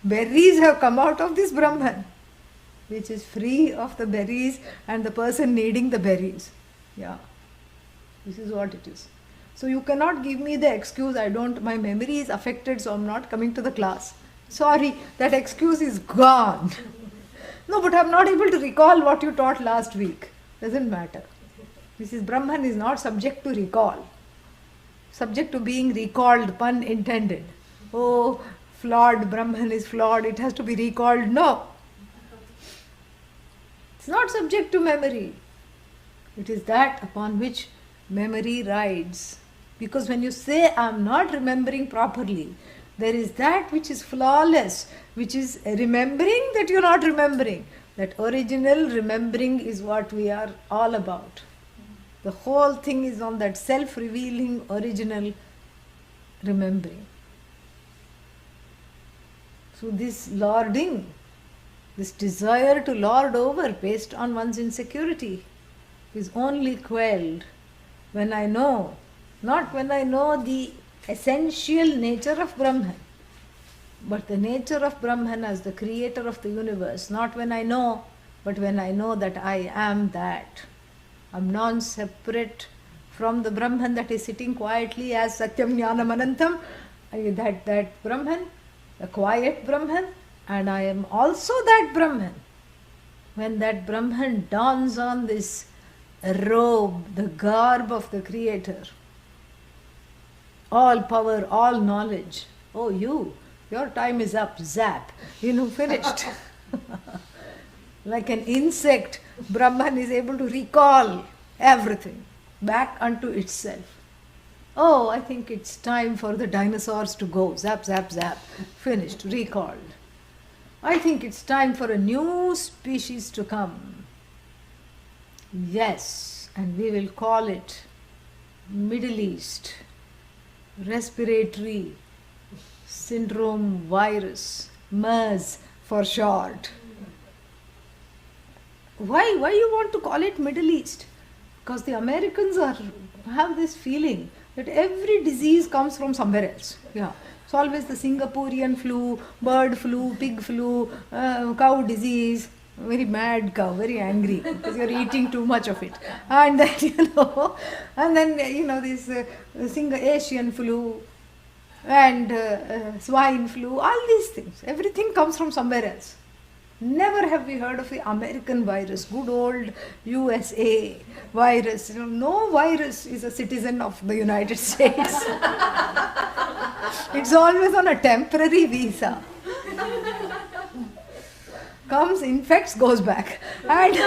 Berries have come out of this Brahman, which is free of the berries and the person needing the berries. Yeah, this is what it is. So you cannot give me the excuse, my memory is affected, so I'm not coming to the class. Sorry, that excuse is gone. No, but I'm not able to recall what you taught last week. Doesn't matter. Brahman is not subject to recall. Subject to being recalled, pun intended. Oh, flawed, Brahman is flawed, it has to be recalled. No. It's not subject to memory. It is that upon which memory rides. Because when you say, I'm not remembering properly, there is that which is flawless, which is remembering that you're not remembering. That original remembering is what we are all about. The whole thing is on that self-revealing original remembering. So this lording, this desire to lord over based on one's insecurity is only quelled when I know, not when I know the essential nature of Brahman, but the nature of Brahman as the creator of the universe, not when I know, but when I know that I am that. I'm non-separate from the Brahman that is sitting quietly as Satyam Jnanam Anantam, that Brahman, the quiet Brahman, and I am also that Brahman. When that Brahman dawns on this robe, the garb of the Creator, all power, all knowledge. Oh, your time is up, zap, finished. Like an insect, Brahman is able to recall everything back unto itself. Oh, I think it's time for the dinosaurs to go. Zap, zap, zap. Finished, recalled. I think it's time for a new species to come. Yes, and we will call it Middle East Respiratory Syndrome Virus, MERS for short. Why you want to call it Middle East? Because the Americans have this feeling that every disease comes from somewhere else. Yeah, it's always the Singaporean flu, bird flu, pig flu, cow disease. Very mad cow, very angry because you're eating too much of it. And then this Asian flu and swine flu, all these things. Everything comes from somewhere else. Never have we heard of the American virus, good old USA virus. No virus is a citizen of the United States. It's always on a temporary visa. comes, infects, goes back, and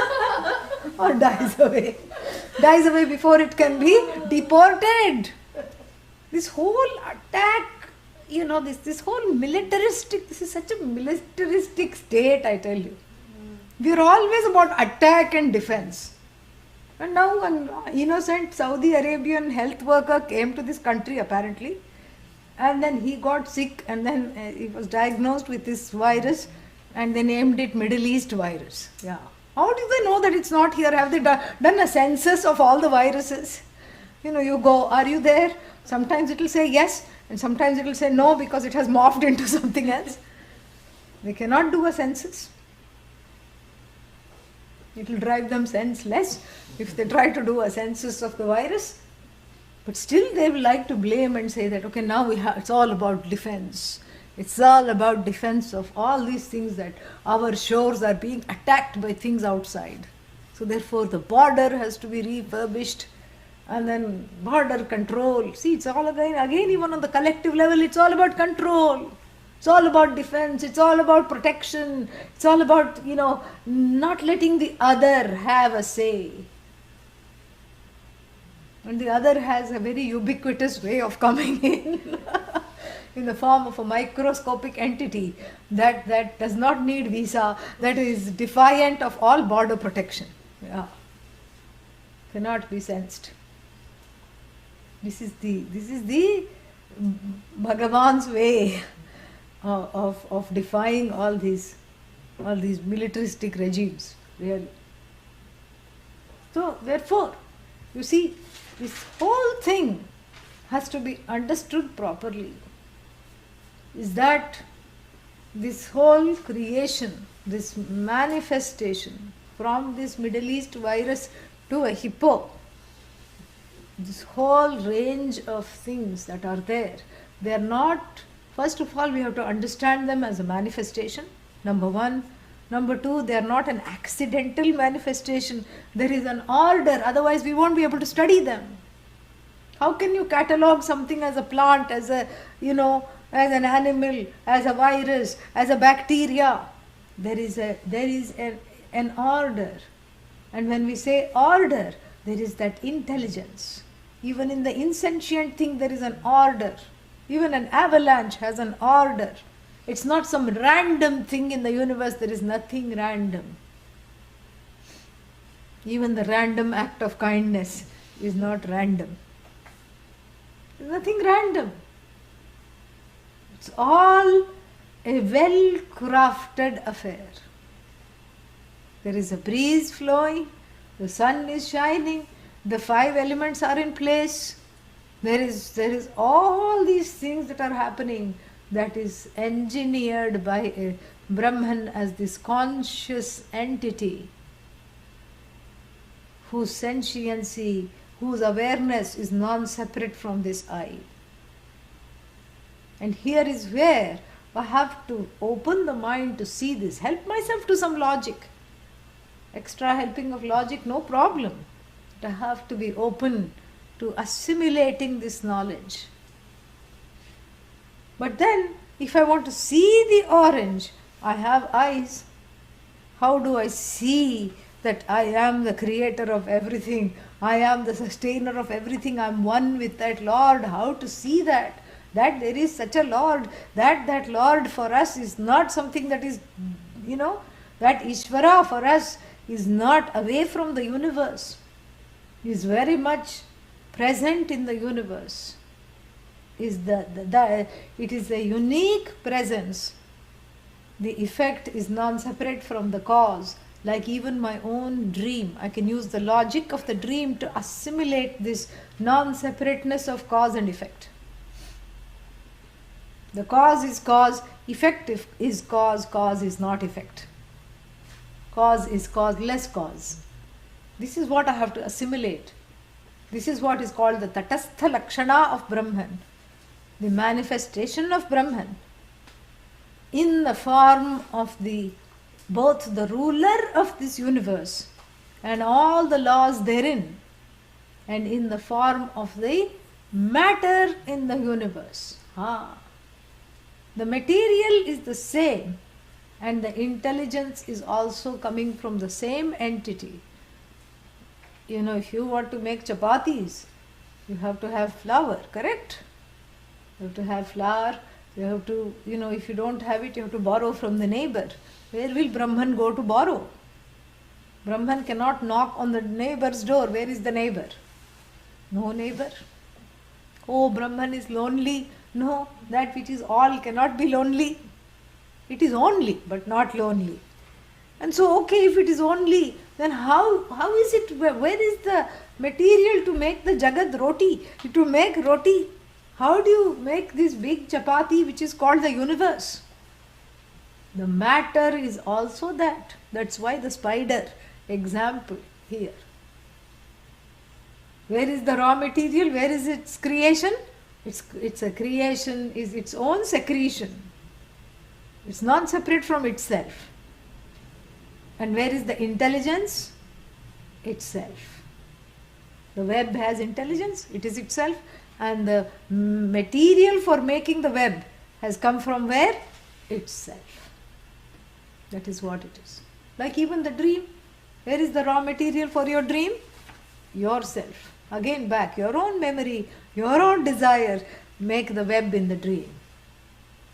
or dies away. Dies away before it can be deported. This whole attack, this whole militaristic, this is such a militaristic state, I tell you. We are always about attack and defense. And now an innocent Saudi Arabian health worker came to this country apparently, and then he got sick, and then he was diagnosed with this virus, and they named it Middle East virus. Yeah. How do they know that it's not here? Have they done a census of all the viruses? You go, are you there? Sometimes it will say yes, and sometimes it will say no because it has morphed into something else. They cannot do a census. It will drive them senseless if they try to do a census of the virus. But still they will like to blame and say that, okay, now it's all about defense. It's all about defense of all these things, that our shores are being attacked by things outside. So therefore the border has to be refurbished, and then border control. See, it's all again even on the collective level, it's all about control. It's all about defense, it's all about protection, it's all about, not letting the other have a say. And the other has a very ubiquitous way of coming in the form of a microscopic entity that does not need visa, that is defiant of all border protection. Yeah. Cannot be sensed. This is the Bhagavan's way of defying all these militaristic regimes, really. So therefore, you see, this whole thing has to be understood properly. Is that this whole creation, this manifestation from this Middle East virus to a hippo, this whole range of things that are there, they are not, first of all, we have to understand them as a manifestation, number one. Number two, they are not an accidental manifestation. There is an order, otherwise we won't be able to study them. How can you catalog something as a plant, as a, as an animal, as a virus, as a bacteria? There is an order. And when we say order, there is that intelligence. Even in the insentient thing, there is an order. Even an avalanche has an order. It's not some random thing in the universe. There is nothing random. Even the random act of kindness is not random. There's nothing random. It's all a well-crafted affair. There is a breeze flowing, the sun is shining, the 5 elements are in place. There is all these things that are happening, that is engineered by a Brahman as this conscious entity whose sentiency, whose awareness is non-separate from this I. And here is where I have to open the mind to see this, help myself to some logic. Extra helping of logic, no problem. But I have to be open to assimilating this knowledge. But then, if I want to see the orange, I have eyes. How do I see that I am the creator of everything? I am the sustainer of everything. I am one with that Lord. How to see that? That there is such a Lord. That Lord for us is not something that is, that Ishvara for us is not away from the universe. He is very much present in the universe. It is a unique presence. The effect is non-separate from the cause. Like even my own dream, I can use the logic of the dream to assimilate this non-separateness of cause and effect. The cause is cause, effect is cause is not effect. Cause is causeless cause. This is what I have to assimilate. This is what is called the Tatastha Lakshana of Brahman. The manifestation of Brahman in the form of both the ruler of this universe and all the laws therein, and in the form of the matter in the universe. The material is the same, And the intelligence is also coming from the same entity. You know, if you want to make chapatis, you have to have flour, correct? You have to have flour, you have to, if you don't have it, you have to borrow from the neighbor. Where will Brahman go to borrow? Brahman cannot knock on the neighbor's door. Where is the neighbor? No neighbor. Oh, Brahman is lonely. No, that which is all cannot be lonely. It is only, but not lonely. And so, okay, if it is only, then how is it, where is the material to make the Jagat roti? To make roti, how do you make this big chapati which is called the universe? The matter is also that. That's why the spider example here. Where is the raw material? Where is its creation? It's a creation, is its own secretion. It's not separate from itself. And where is the intelligence? Itself. The web has intelligence, it is itself, and the material for making the web has come from where? Itself. That is what it is. Like even the dream. Where is the raw material for your dream? Yourself. Again back, your own memory, your own desire make the web in the dream.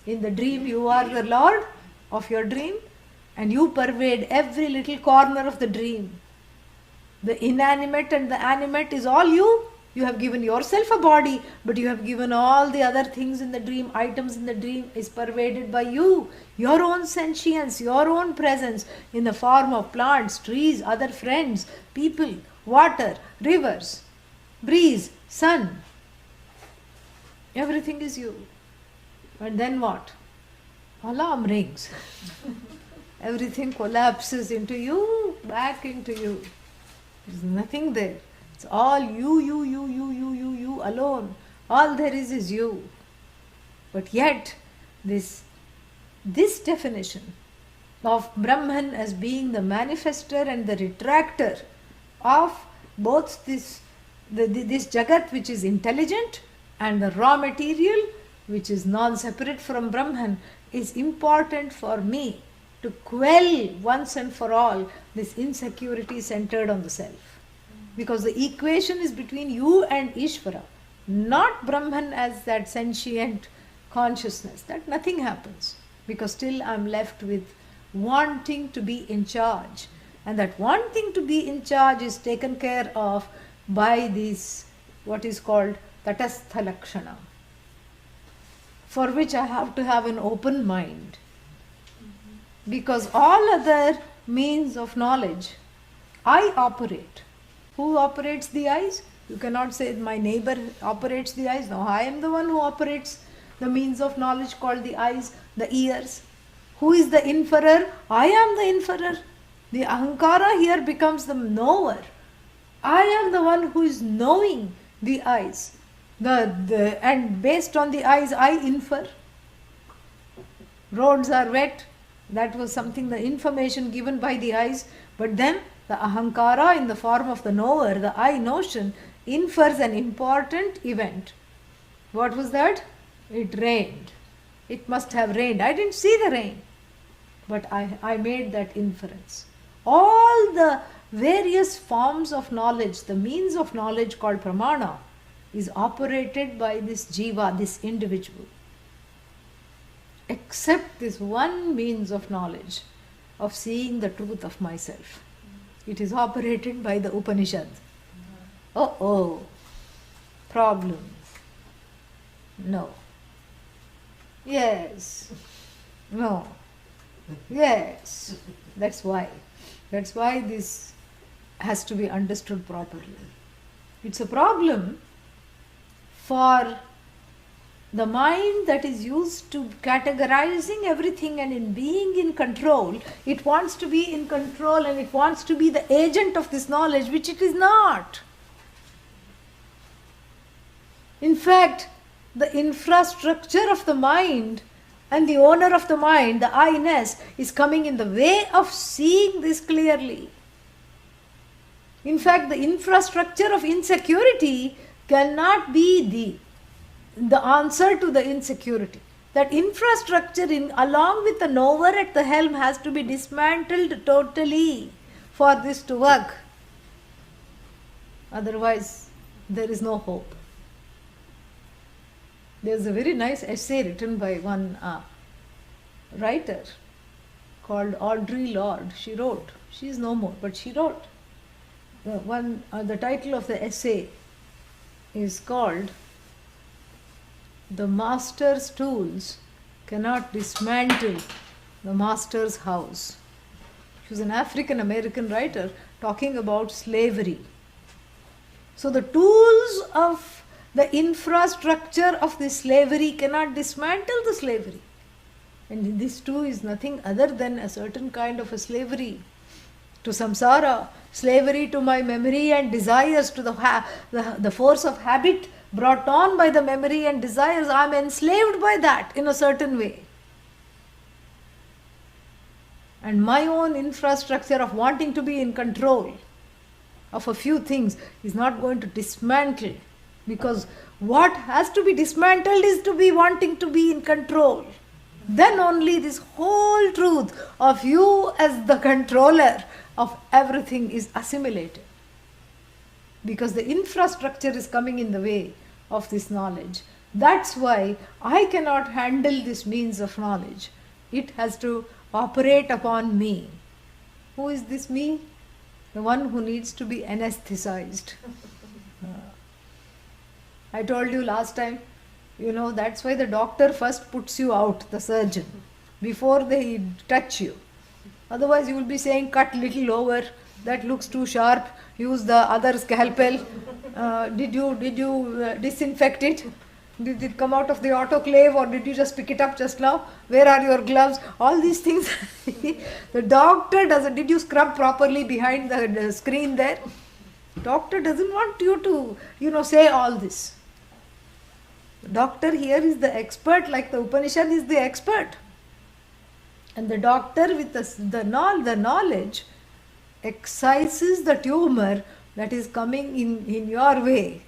In the dream you are the Lord of your dream and you pervade every little corner of the dream. The inanimate and the animate is all you. You have given yourself a body, but you have given all the other things in the dream, items in the dream is pervaded by you. Your own sentience, your own presence in the form of plants, trees, other friends, people, water, rivers, breeze, sun. Everything is you. And then what? Alarm rings. Everything collapses into you, back into you. There's nothing there. It's all you alone. All there is you. But yet, this definition of Brahman as being the manifester and the retractor of both this Jagat which is intelligent and the raw material which is non-separate from Brahman is important for me to quell once and for all this insecurity centered on the self. Because the equation is between you and Ishvara, not Brahman as that sentient consciousness. That nothing happens because still I am left with wanting to be in charge. And that wanting to be in charge is taken care of by this, what is called Tatastha Lakshana, for which I have to have an open mind. Because all other means of knowledge, I operate. Who operates the eyes? You cannot say my neighbor operates the eyes. No, I am the one who operates the means of knowledge called the eyes, the ears. Who is the inferrer? I am the inferrer. The ahankara here becomes the knower. I am the one who is knowing the eyes. And based on the eyes, I infer. Roads are wet. That was something, the information given by the eyes. But then the ahankara in the form of the knower, the I notion, infers an important event. What was that? It rained. It must have rained. I didn't see the rain. But I made that inference. All the various forms of knowledge, the means of knowledge called pramana, is operated by this jiva, this individual. Except this one means of knowledge, of seeing the truth of myself. It is operated by the Upanishad. Problem. No. Yes. No. Yes. That's why. That's why this has to be understood properly. It's a problem for the mind that is used to categorizing everything and in being in control. It wants to be in control and it wants to be the agent of this knowledge, which it is not. In fact, the infrastructure of the mind and the owner of the mind, the I-ness, is coming in the way of seeing this clearly. In fact, the infrastructure of insecurity cannot be the answer to the insecurity. That infrastructure along with the knower at the helm has to be dismantled totally for this to work. Otherwise, there is no hope. There's a very nice essay written by one writer called Audre Lorde. She wrote. She is no more, but she wrote. The title of the essay is called "The Master's Tools Cannot Dismantle the Master's House." She was an African American writer talking about slavery. So the tools of the infrastructure of the slavery cannot dismantle the slavery. And this too is nothing other than a certain kind of a slavery to samsara, slavery to my memory and desires, to the force of habit brought on by the memory and desires. I am enslaved by that in a certain way. And my own infrastructure of wanting to be in control of a few things is not going to dismantle, because what has to be dismantled is to be wanting to be in control. Then only this whole truth of you as the controller of everything is assimilated. Because the infrastructure is coming in the way of this knowledge. That's why I cannot handle this means of knowledge. It has to operate upon me. Who is this me? The one who needs to be anesthetized. I told you last time, that's why the doctor first puts you out, the surgeon, before they touch you. Otherwise you will be saying, cut little over, that looks too sharp, use the other scalpel. Did you disinfect it? Did it come out of the autoclave, or did you just pick it up just now? Where are your gloves? All these things. The doctor doesn't. Did you scrub properly behind the screen there? Doctor doesn't want you to, say all this. The doctor here is the expert, like the Upanishad is the expert. And the doctor with the knowledge excises the tumor that is coming in your way.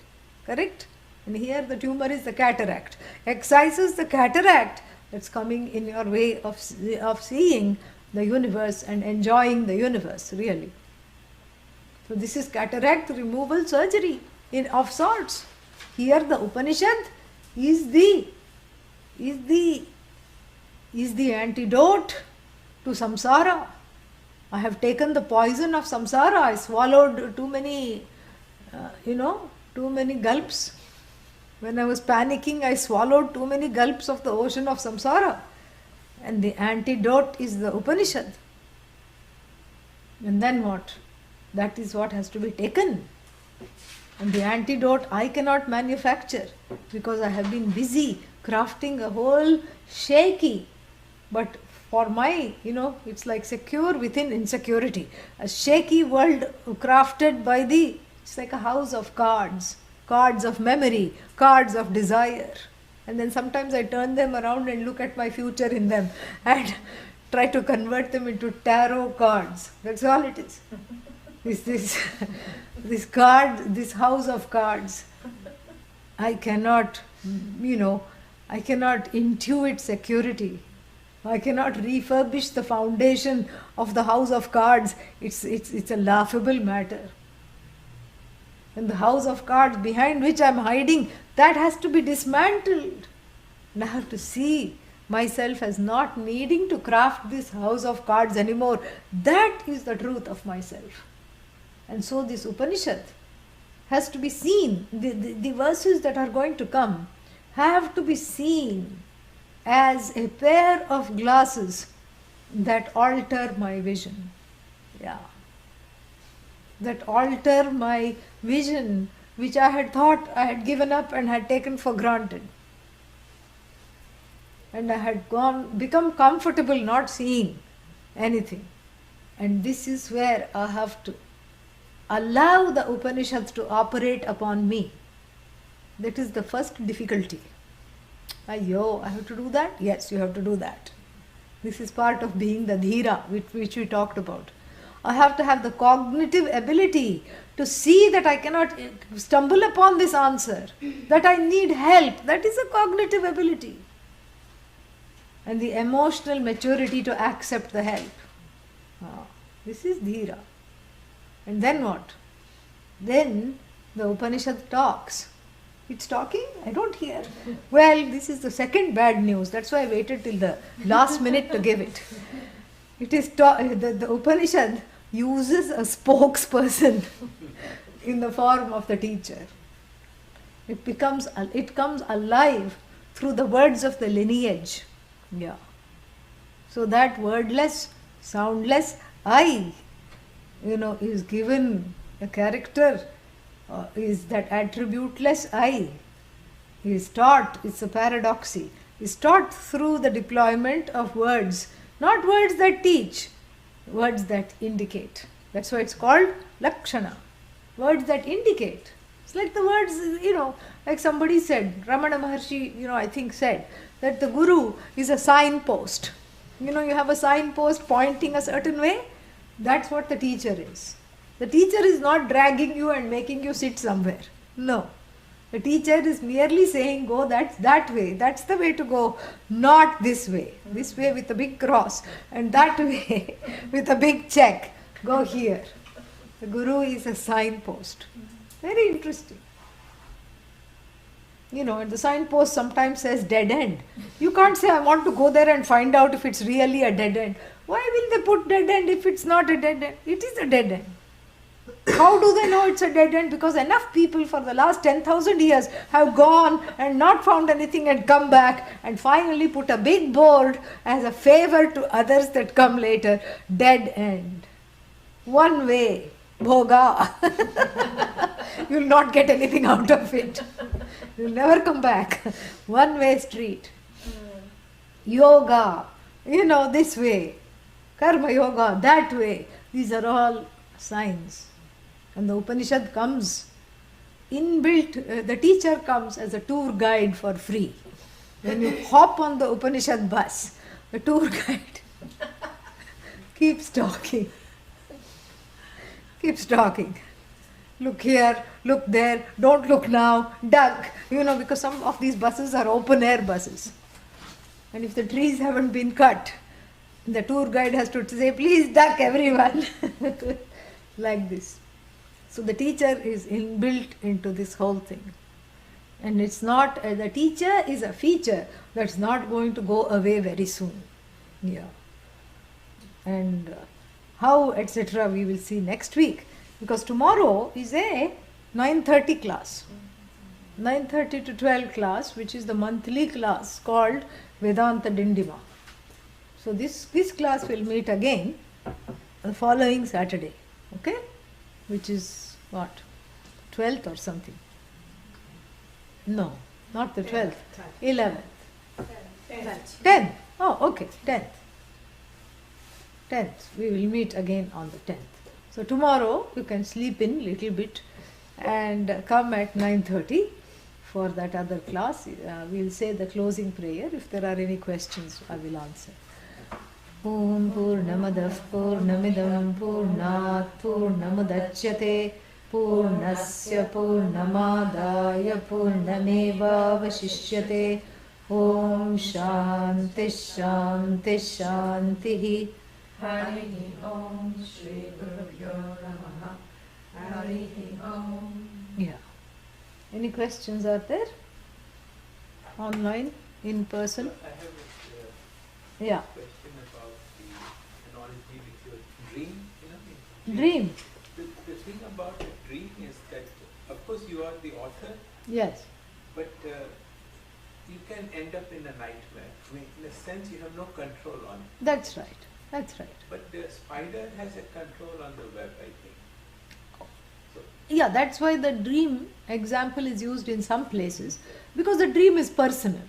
Correct? And here the tumor is the cataract. Excises the cataract that's coming in your way of seeing the universe and enjoying the universe, really. So this is cataract removal surgery of sorts. Here the Upanishad is the antidote to samsara. I have taken the poison of samsara. I swallowed too many gulps. When I was panicking, I swallowed too many gulps of the ocean of samsara. And the antidote is the Upanishad. And then what? That is what has to be taken. And the antidote I cannot manufacture, because I have been busy crafting a whole shaky, but for my, it's like secure within insecurity. A shaky world crafted by it's like a house of cards. Cards of memory, cards of desire. And then sometimes I turn them around and look at my future in them and try to convert them into tarot cards. That's all it is. This house of cards. I cannot intuit security. I cannot refurbish the foundation of the house of cards. It's a laughable matter. And the house of cards behind which I am hiding, that has to be dismantled. And I have to see myself as not needing to craft this house of cards anymore. That is the truth of myself. And so this Upanishad has to be seen. The verses that are going to come have to be seen as a pair of glasses that alter my vision. Yeah. That alter my vision, which I had thought I had given up and had taken for granted. And I had become comfortable not seeing anything. And this is where I have to allow the Upanishads to operate upon me. That is the first difficulty. I have to do that? Yes, you have to do that. This is part of being the dhira, which we talked about. I have to have the cognitive ability to see that I cannot stumble upon this answer, that I need help. That is a cognitive ability. and the emotional maturity to accept the help. This is dhira. And then what? Then the Upanishad talks. It's talking? I don't hear. Well, this is the second bad news. That's why I waited till the last minute to give it. It is the Upanishad uses a spokesperson in the form of the teacher. It comes alive through the words of the lineage. Yeah. So that wordless, soundless I, is given a character, is that attributeless I, is taught, it's a paradoxy, is taught through the deployment of words, not words that teach, words that indicate. That's why it's called Lakshana, words that indicate. It's like the words, like somebody said, Ramana Maharshi, I think said, that the Guru is a signpost. You have a signpost pointing a certain way. That's what the teacher is. The teacher is not dragging you and making you sit somewhere. No. The teacher is merely saying, go that way. That's the way to go. Not this way. This way with a big cross. And that way with a big check. Go here. The Guru is a signpost. Very interesting. And the signpost sometimes says dead end. You can't say, I want to go there and find out if it's really a dead end. Why will they put dead end if it's not a dead end? It is a dead end. How do they know it's a dead end? Because enough people for the last 10,000 years have gone and not found anything and come back and finally put a big board as a favor to others that come later. Dead end. One way. Bhoga. You'll not get anything out of it. You'll never come back. One way street. Yoga. This way. Karma yoga, that way. These are all signs. And the Upanishad comes inbuilt, the teacher comes as a tour guide for free. When you hop on the Upanishad bus, the tour guide keeps talking. Keeps talking. Look here, look there, don't look now, duck. Because some of these buses are open air buses. And if the trees haven't been cut, the tour guide has to say, please duck everyone. Like this. So the teacher is inbuilt into this whole thing. And it's not, the teacher is a feature that's not going to go away very soon. Yeah. And how, etc., we will see next week. Because tomorrow is a 9:30 class. 9:30 to 12 class, which is the monthly class called Vedanta Dindima. So this class will meet again the following Saturday. Okay? Which is what? 12th or something? No, not the 12th. 11th. 10th. Oh, okay, 10th. 10th. We will meet again on the 10th. So tomorrow you can sleep in little bit and come at 9:30 for that other class. We will say the closing prayer. If there are any questions, I will answer. Om Purnamadah Purnamidam Purnat Purnamudachyate Purnasya Purnamadaya Purnameva Vashishyate. Om Shanti Shanti Shanti. Harihi Om Shri Gurubhyo Namaha. Harihi Om. Yeah. Any questions are there? Online, in person? I have a Yeah. question about the analogy with your dream. Dream. The thing about a dream is that, of course, you are the author, Yes. but you can end up in a nightmare. I mean, in a sense, you have no control on it. That's right. That's right. But the spider has a control on the web, I think. So, Yeah, that's why the dream example is used in some places, because the dream is personal,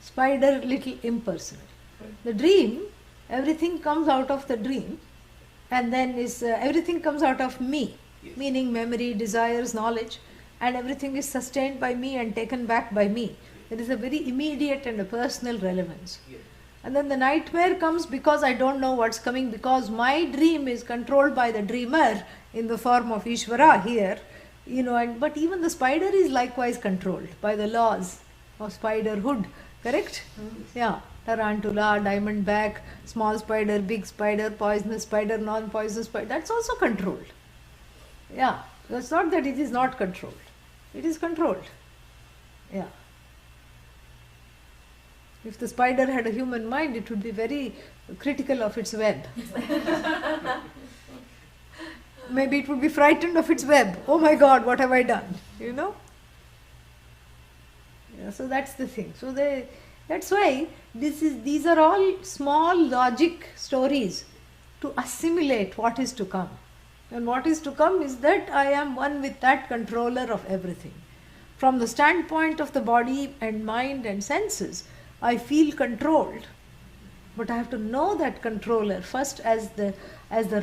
Spider little impersonal. The dream, everything comes out of the dream, and then everything comes out of me, Yes. meaning memory, desires, knowledge, and everything is sustained by me and taken back by me. There is a very immediate and a personal relevance. yes. And then the nightmare comes because I don't know what's coming, because my dream is controlled by the dreamer in the form of Ishvara here, but even the spider is likewise controlled by the laws of spiderhood Correct? Yeah. Tarantula, diamondback, small spider, big spider, poisonous spider, non-poisonous spider. That's also controlled. Yeah. That's not that it is not controlled. It is controlled. Yeah. If the spider had a human mind, it would be very critical of its web. Maybe it would be frightened of its web. Oh my God, what have I done? You know? Yeah, so that's the thing. So that's why these are all small logic stories to assimilate what is to come. And what is to come is that I am one with that controller of everything. From the standpoint of the body and mind and senses, I feel controlled. But I have to know that controller first as the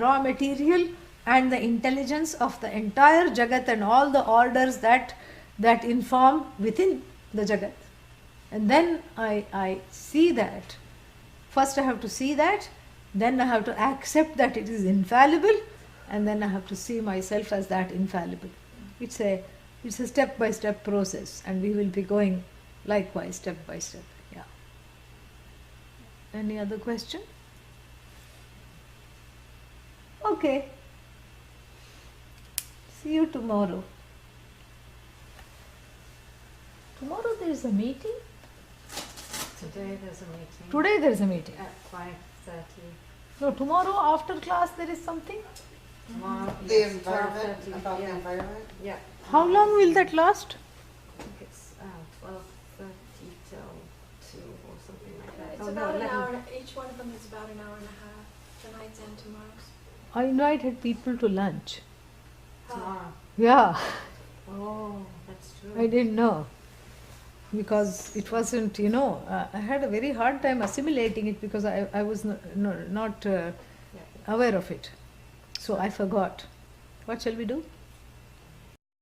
raw material and the intelligence of the entire Jagat and all the orders that inform within the Jagat. And then I see that. First I have to see that, then I have to accept that it is infallible, and then I have to see myself as that infallible. It's a step-by-step process, and we will be going likewise step by step. Yeah. Any other question? Okay. See you tomorrow. Tomorrow there is a meeting? Today there's a meeting. Today there is a meeting. At 5:30. No, tomorrow after class there is something? Tomorrow. The yes, environment, 12:30, about the yeah. environment? Yeah. How long will that last? I think it's 12:30 till 2 or something like that. It's Oh, no, about an 11. hour. Each one of them is about an hour and a half. Tonight's and tomorrow's. I invited people to lunch. Tomorrow. Yeah, Oh, that's true. I didn't know. Because it wasn't, I had a very hard time assimilating it because I was not Yeah. aware of it. So I forgot. What shall we do?